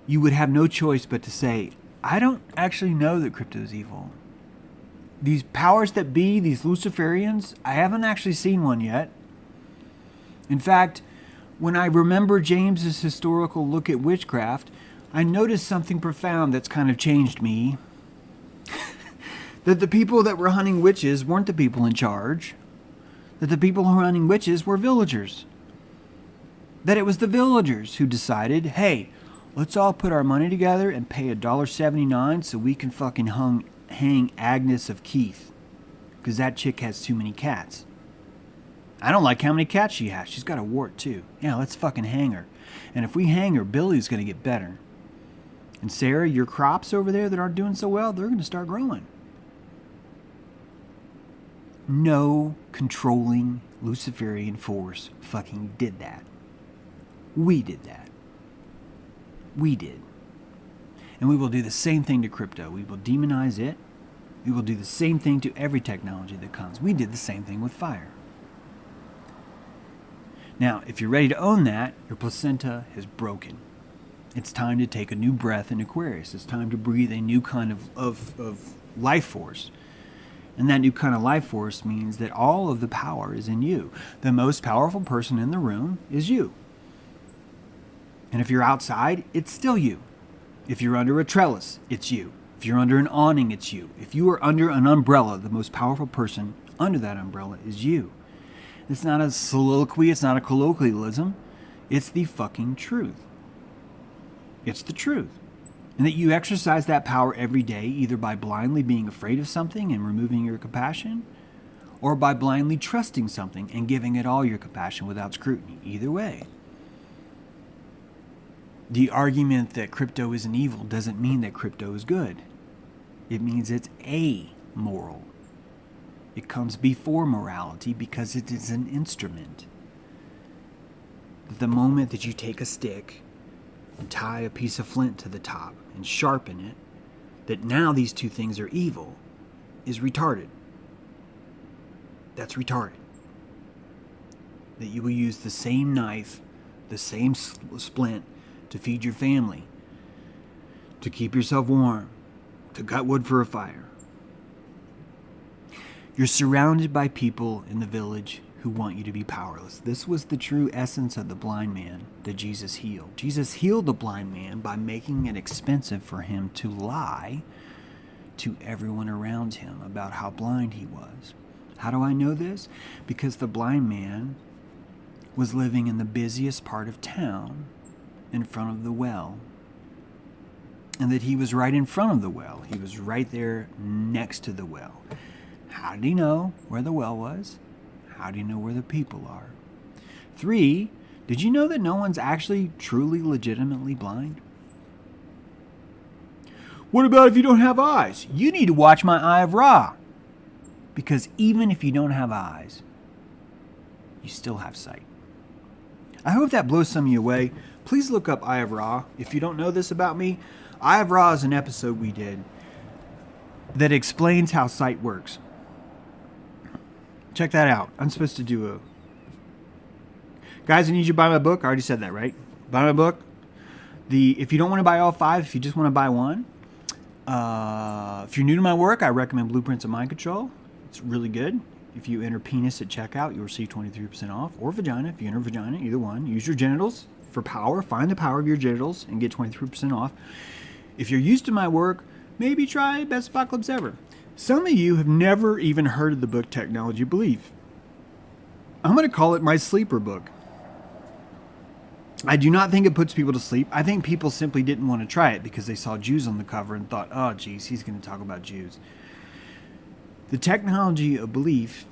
you would have no choice but to say, I don't actually know that crypto is evil. These powers that be, these Luciferians, I haven't actually seen one yet. In fact, when I remember James's historical look at witchcraft, I noticed something profound that's kind of changed me. That the people that were hunting witches weren't the people in charge. That the people who were hunting witches were villagers. That it was the villagers who decided, hey, let's all put our money together and pay $1.79 so we can fucking hang Agnes of Keith. Because that chick has too many cats. I don't like how many cats she has. She's got a wart too. Yeah, let's fucking hang her. And if we hang her, Billy's going to get better. And Sarah, your crops over there that aren't doing so well, they're going to start growing. No controlling Luciferian force fucking did that. We did that. We did. And we will do the same thing to crypto. We will demonize it. We will do the same thing to every technology that comes. We did the same thing with fire. Now, if you're ready to own that, your placenta has broken. It's time to take a new breath in Aquarius. It's time to breathe a new kind of life force. And that new kind of life force means that all of the power is in you. The most powerful person in the room is you. And if you're outside, it's still you. If you're under a trellis, it's you. If you're under an awning, it's you. If you are under an umbrella, the most powerful person under that umbrella is you. It's not a soliloquy, it's not a colloquialism. It's the fucking truth. It's the truth. And that you exercise that power every day, either by blindly being afraid of something and removing your compassion, or by blindly trusting something and giving it all your compassion without scrutiny. Either way. The argument that crypto isn't evil doesn't mean that crypto is good. It means it's amoral. It comes before morality because it is an instrument. The moment that you take a stick and tie a piece of flint to the top and sharpen it, that now these two things are evil, is retarded. That's retarded. that you will use the same knife, the same splint to feed your family, to keep yourself warm, to cut wood for a fire. You're surrounded by people in the village who want you to be powerless. This was the true essence of the blind man that Jesus healed. Jesus healed the blind man by making it expensive for him to lie to everyone around him about how blind he was. How do I know this? Because the blind man was living in the busiest part of town in front of the well. And that he was right in front of the well. He was right there next to the well. How did he know where the well was? How do you know where the people are? 3, did you know that no one's actually truly legitimately blind? What about if you don't have eyes? You need to watch my Eye of Ra. Because even if you don't have eyes, you still have sight. I hope that blows some of you away. Please look up Eye of Ra. If you don't know this about me, Eye of Ra is an episode we did that explains how sight works. Check that out. I'm supposed to do a... Guys, I need you to buy my book. I already said that, right? Buy my book. If you don't want to buy all 5, if you just want to buy one. If you're new to my work, I recommend Blueprints of Mind Control. It's really good. If you enter penis at checkout, you'll receive 23% off. Or vagina, if you enter vagina, either one. Use your genitals for power. Find the power of your genitals and get 23% off. If you're used to my work, maybe try Best Spot Clubs Ever. Some of you have never even heard of the book Technology Belief. I'm going to call it my sleeper book. I do not think it puts people to sleep. I think people simply didn't want to try it because they saw Jews on the cover and thought, oh, geez, he's going to talk about Jews. The Technology of Belief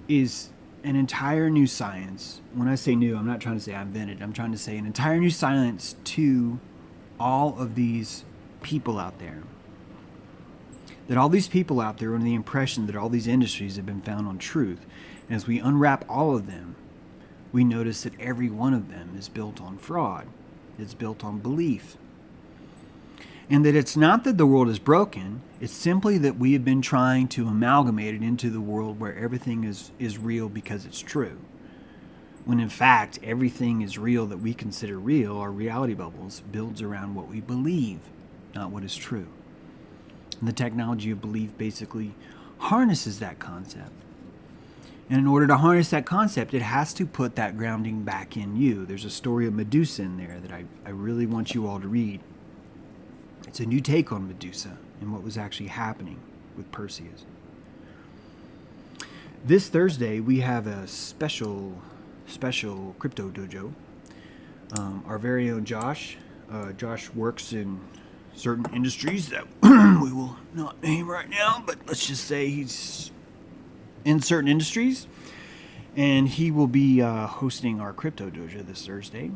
is an entire new science. When I say new, I'm not trying to say I invented. I'm trying to say an entire new science to all of these people out there. That all these people out there are under the impression that all these industries have been found on truth. And as we unwrap all of them, we notice that every one of them is built on fraud. It's built on belief. And that it's not that the world is broken, it's simply that we have been trying to amalgamate it into the world where everything is real because it's true. When in fact, everything is real that we consider real, our reality bubbles, builds around what we believe, not what is true. And the Technology of Belief basically harnesses that concept. And in order to harness that concept, it has to put that grounding back in you. There's a story of Medusa in there that I really want you all to read. It's a new take on Medusa and what was actually happening with Perseus. This Thursday, we have a special crypto dojo. Our very own Josh. Josh works in certain industries that we will not name right now, but let's just say he's in certain industries, and he will be hosting our crypto dojo this Thursday.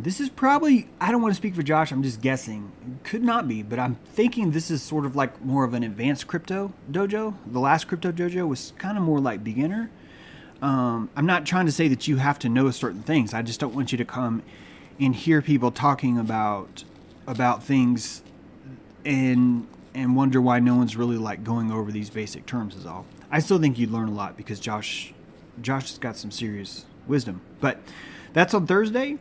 This is probably, I don't want to speak for Josh, I'm just guessing. It could not be, but I'm thinking this is sort of like more of an advanced crypto dojo. The last crypto dojo was kind of more like beginner. I'm not trying to say that you have to know certain things. I just don't want you to come and hear people talking about things and wonder why no one's really like going over these basic terms is all. I still think you'd learn a lot because Josh has got some serious wisdom. But that's on Thursday,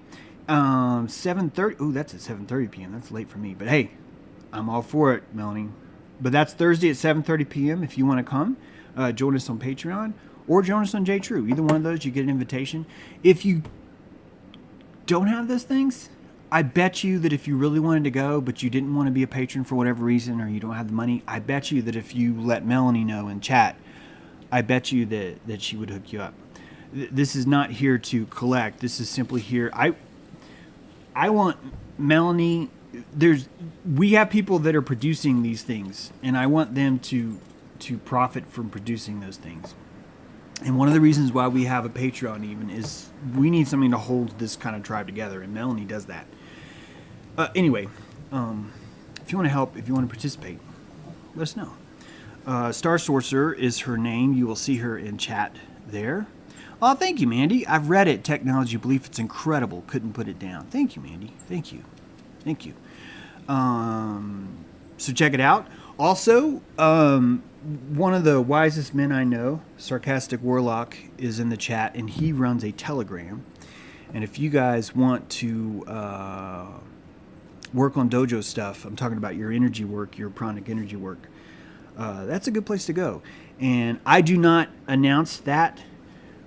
7:30. Ooh, that's at 7:30 p.m. That's late for me. But hey, I'm all for it, Melanie. But that's Thursday at 7:30 p.m. If you want to come, join us on Patreon or join us on JTrue. Either one of those, you get an invitation. If you don't have those things, I bet you that if you really wanted to go, but you didn't want to be a patron for whatever reason, or you don't have the money, I bet you that if you let Melanie know in chat, I bet you that she would hook you up. This is not here to collect. This is simply here. I want Melanie. We have people that are producing these things, and I want them to profit from producing those things. And one of the reasons why we have a Patreon even is we need something to hold this kind of tribe together, and Melanie does that. Anyway, if you want to help, if you want to participate, let us know. Star Sorcerer is her name. You will see her in chat there. Oh, thank you, Mandy. I've read it, Technology Belief. It's incredible. Couldn't put it down. Thank you, Mandy. Thank you. So check it out. Also, one of the wisest men I know, Sarcastic Warlock, is in the chat, and he runs a Telegram. And if you guys want to work on dojo stuff, I'm talking about your energy work, your pranic energy work, that's a good place to go. And I do not announce that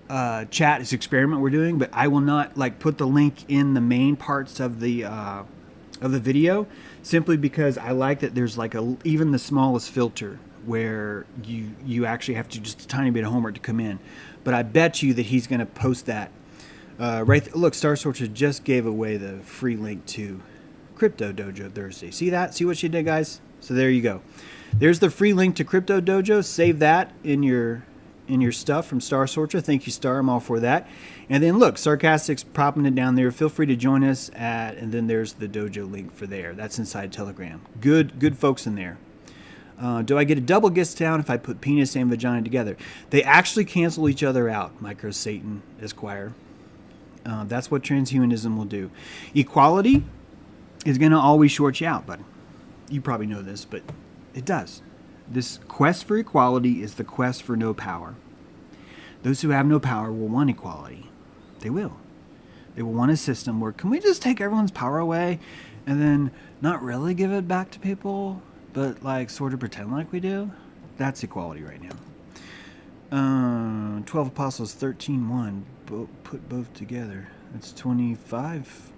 chat as experiment we're doing, but I will not put the link in the main parts of the video, simply because I like that there's even the smallest filter where you actually have to just a tiny bit of homework to come in. But I bet you that he's going to post that look, Star Sorcerer just gave away the free link to Crypto Dojo Thursday. See that? See what she did, guys? So there you go. There's the free link to Crypto Dojo. Save that in your stuff from Star Sorcerer. Thank you, Star. I'm all for that. And then look, Sarcastic's popping it down there. Feel free to join us and then there's the dojo link for there. That's inside Telegram. Good folks in there. Do I get a double discount if I put penis and vagina together? They actually cancel each other out, Micro Satan Esquire. That's what transhumanism will do. Equality is going to always short you out, buddy. You probably know this, but it does. This quest for equality is the quest for no power. Those who have no power will want equality. They will. They will want a system where, can we just take everyone's power away and then not really give it back to people, but sort of pretend like we do? That's equality right now. 12 Apostles 13:1. Put both together. That's 25.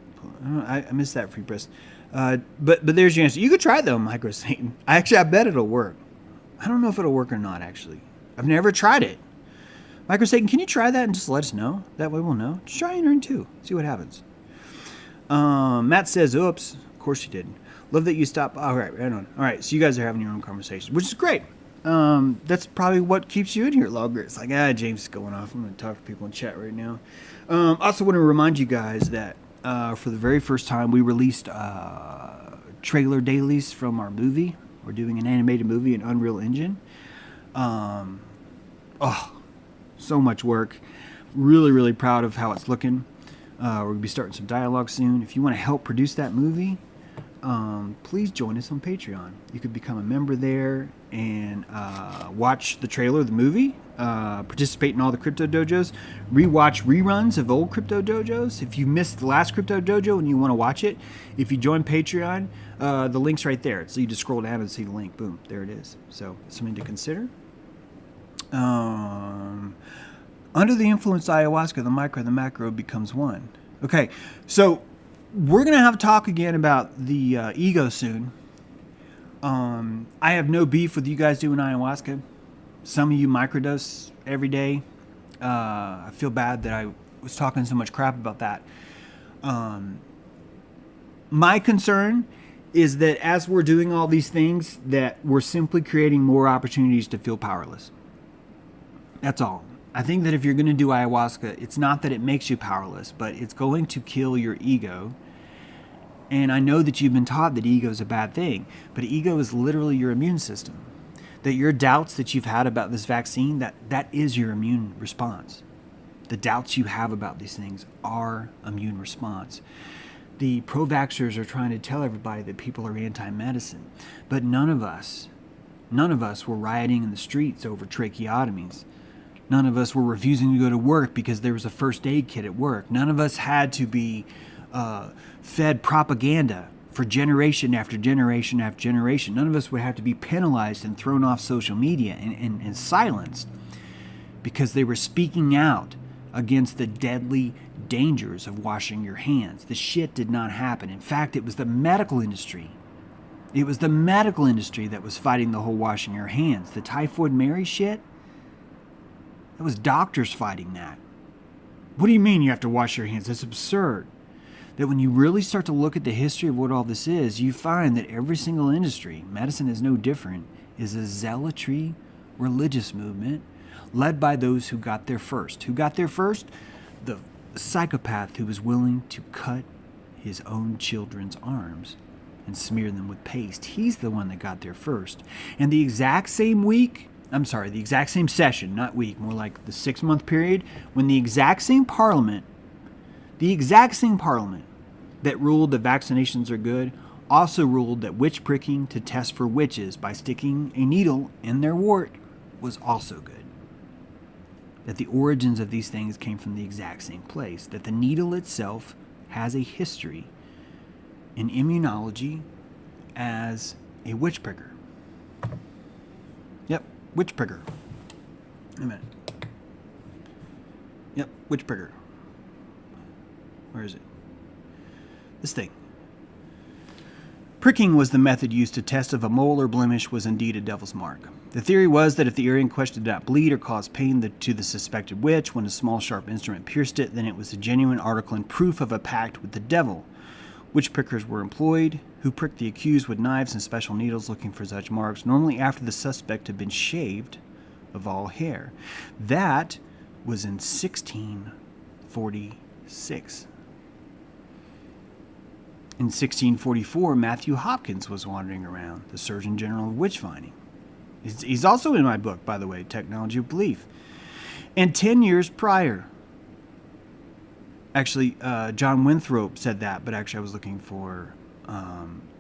I missed that free press. But there's your answer. You could try it though, Micro Satan. I bet it'll work. I don't know if it'll work or not, actually. I've never tried it. Micro Satan, can you try that and just let us know? That way we'll know. Just try entering too. See what happens. Matt says, oops. Of course you did. Love that you stopped. All right, right on. All right, so you guys are having your own conversation, which is great. That's probably what keeps you in here longer. It's James is going off. I'm going to talk to people in chat right now. Also want to remind you guys that for the very first time we released trailer dailies from our movie. We're doing an animated movie in Unreal Engine. So much work. Really proud of how it's looking. We're going to be starting some dialogue soon. If you want to help produce that movie, please join us on Patreon. You could become a member there and watch the trailer of the movie, participate in all the Crypto Dojos, rewatch reruns of old Crypto Dojos. If you missed the last Crypto Dojo and you want to watch it, if you join Patreon, the link's right there. So you just scroll down and see the link. Boom, there it is. So something to consider. Under the influence of ayahuasca, the micro and the macro becomes one. Okay, so we're going to have a talk again about the ego soon. I have no beef with you guys doing ayahuasca. Some of you microdose every day. I feel bad that I was talking so much crap about that. My concern is that as we're doing all these things, that we're simply creating more opportunities to feel powerless. That's all. I think that if you're going to do ayahuasca, it's not that it makes you powerless, but it's going to kill your ego. And I know that you've been taught that ego is a bad thing, but ego is literally your immune system. That your doubts that you've had about this vaccine, that is your immune response. The doubts you have about these things are immune response. The pro-vaxxers are trying to tell everybody that people are anti-medicine, but none of us were rioting in the streets over tracheotomies. None of us were refusing to go to work because there was a first aid kit at work. None of us had to be fed propaganda for generation after generation after generation. None of us would have to be penalized and thrown off social media and silenced because they were speaking out against the deadly dangers of washing your hands. The shit did not happen. In fact, it was the medical industry. It was the medical industry that was fighting the whole washing your hands. The Typhoid Mary shit, it was doctors fighting that. What do you mean you have to wash your hands? That's absurd. That when you really start to look at the history of what all this is, you find that every single industry, medicine is no different, is a zealotry religious movement led by those who got there first. Who got there first? The psychopath who was willing to cut his own children's arms and smear them with paste. He's the one that got there first. And the exact same session, not week, more like the 6-month period, when the exact same parliament that ruled that vaccinations are good, also ruled that witch pricking to test for witches by sticking a needle in their wart was also good. That the origins of these things came from the exact same place. That the needle itself has a history in immunology as a witch pricker. Yep, witch pricker. Wait a minute. Yep, witch pricker. Where is it? This thing. Pricking was the method used to test if a mole or blemish was indeed a devil's mark. The theory was that if the area in question did not bleed or cause pain to the suspected witch when a small sharp instrument pierced it, then it was a genuine article and proof of a pact with the devil. Witch prickers were employed, who pricked the accused with knives and special needles looking for such marks, normally after the suspect had been shaved of all hair. That was in 1646. In 1644, Matthew Hopkins was wandering around, the Surgeon General of witch finding. He's also in my book, by the way, Technology of Belief. And 10 years prior, actually, John Winthrop said that, but actually I was looking for,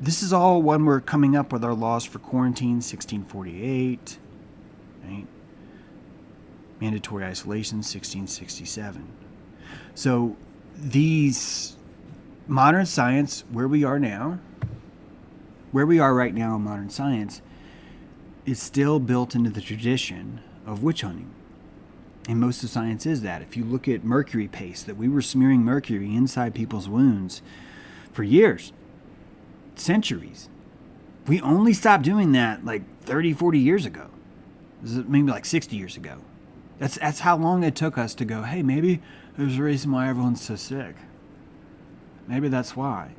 this is all when we're coming up with our laws for quarantine, 1648, right? Mandatory isolation, 1667. So these modern science, where we are right now in modern science, is still built into the tradition of witch hunting. And most of science is that. If you look at mercury paste, that we were smearing mercury inside people's wounds for years, centuries. We only stopped doing that like 30, 40 years ago. Maybe like 60 years ago. That's how long it took us to go, hey, maybe there's a reason why everyone's so sick. Maybe that's why.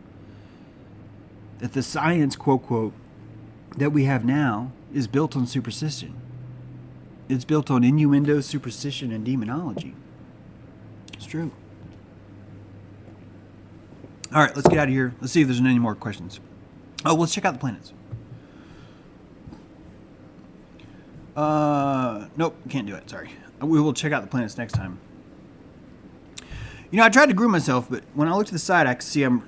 That the science, quote, quote, that we have now is built on superstition. It's built on innuendo, superstition, and demonology. It's true. All right, let's get out of here. Let's see if there's any more questions. Oh, let's check out the planets. Nope, can't do it. Sorry. We will check out the planets next time. You know, I tried to groom myself, but when I look to the side, I can see I'm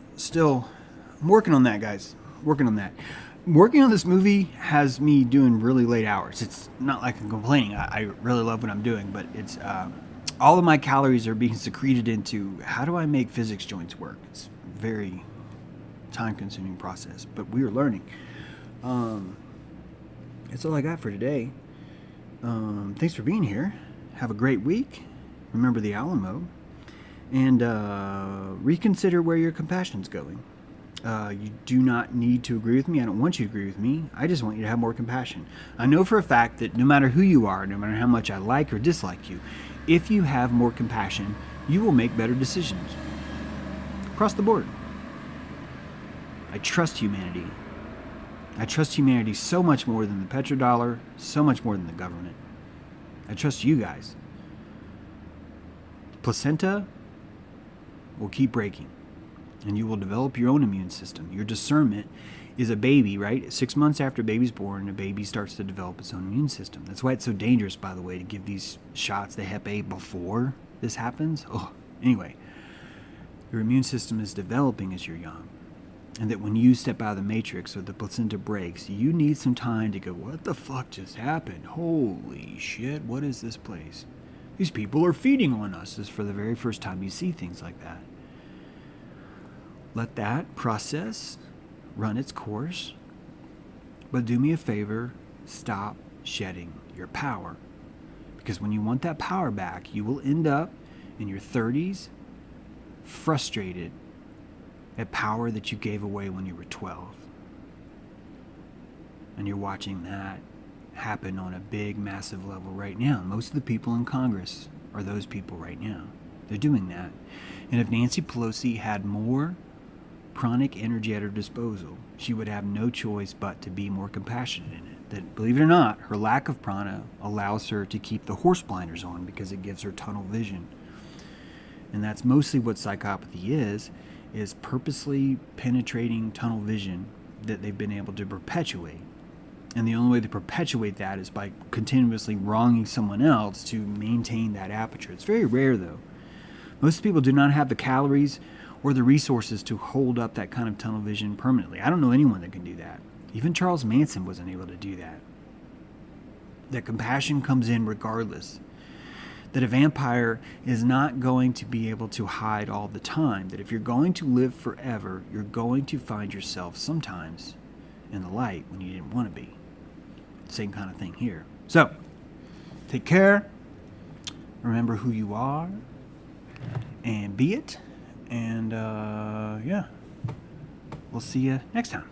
working on that, guys. Working on that. Working on this movie has me doing really late hours. It's not like I'm complaining. I really love what I'm doing, but it's all of my calories are being secreted into how do I make physics joints work. It's a very time-consuming process, but we are learning. That's all I got for today. Thanks for being here. Have a great week. Remember the Alamo. And reconsider where your compassion's going. You do not need to agree with me. I don't want you to agree with me. I just want you to have more compassion. I know for a fact that no matter who you are, no matter how much I like or dislike you, if you have more compassion, you will make better decisions. Across the board. I trust humanity. I trust humanity so much more than the petrodollar, so much more than the government. I trust you guys. Placenta will keep breaking. And you will develop your own immune system. Your discernment is a baby, right? 6 months after a baby's born, a baby starts to develop its own immune system. That's why it's so dangerous, by the way, to give these shots, the Hep A, before this happens. Anyway, your immune system is developing as you're young. And that when you step out of the matrix or the placenta breaks, you need some time to go, what the fuck just happened? Holy shit, what is this place? These people are feeding on us. This is for the very first time you see things like that. Let that process run its course. But do me a favor, stop shedding your power. Because when you want that power back, you will end up in your 30s frustrated at power that you gave away when you were 12. And you're watching that happen on a big, massive level right now. Most of the people in Congress are those people right now. They're doing that. And if Nancy Pelosi had more pranic energy at her disposal, she would have no choice but to be more compassionate in it. That, believe it or not, her lack of prana allows her to keep the horse blinders on because it gives her tunnel vision. And that's mostly what psychopathy is purposely penetrating tunnel vision that they've been able to perpetuate. And the only way to perpetuate that is by continuously wronging someone else to maintain that aperture. It's very rare, though. Most people do not have the calories or the resources to hold up that kind of tunnel vision permanently. I don't know anyone that can do that. Even Charles Manson wasn't able to do that. That compassion comes in regardless. That a vampire is not going to be able to hide all the time. That if you're going to live forever, you're going to find yourself sometimes in the light when you didn't want to be. Same kind of thing here. So, take care. Remember who you are. And be it. And, yeah. We'll see you next time.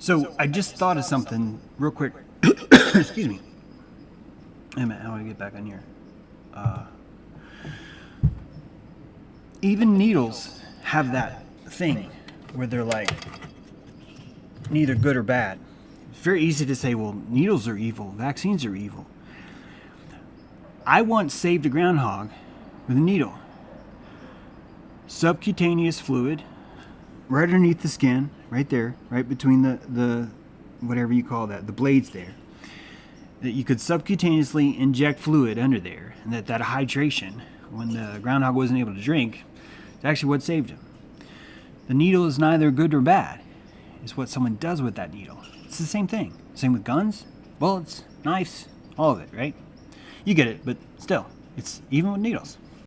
So I just thought of something real quick. Excuse me. Wait a minute, how do I get back on here? Even needles have that thing where they're like neither good or bad. It's very easy to say, well, needles are evil, vaccines are evil. I once saved a groundhog with a needle. Subcutaneous fluid, right underneath the skin, right there, right between the whatever you call that, the blades there. That you could subcutaneously inject fluid under there, and that hydration, when the groundhog wasn't able to drink, is actually what saved him. The needle is neither good or bad. It's what someone does with that needle. It's the same thing. Same with guns, bullets, knives, all of it, right? You get it, but still, it's even with needles.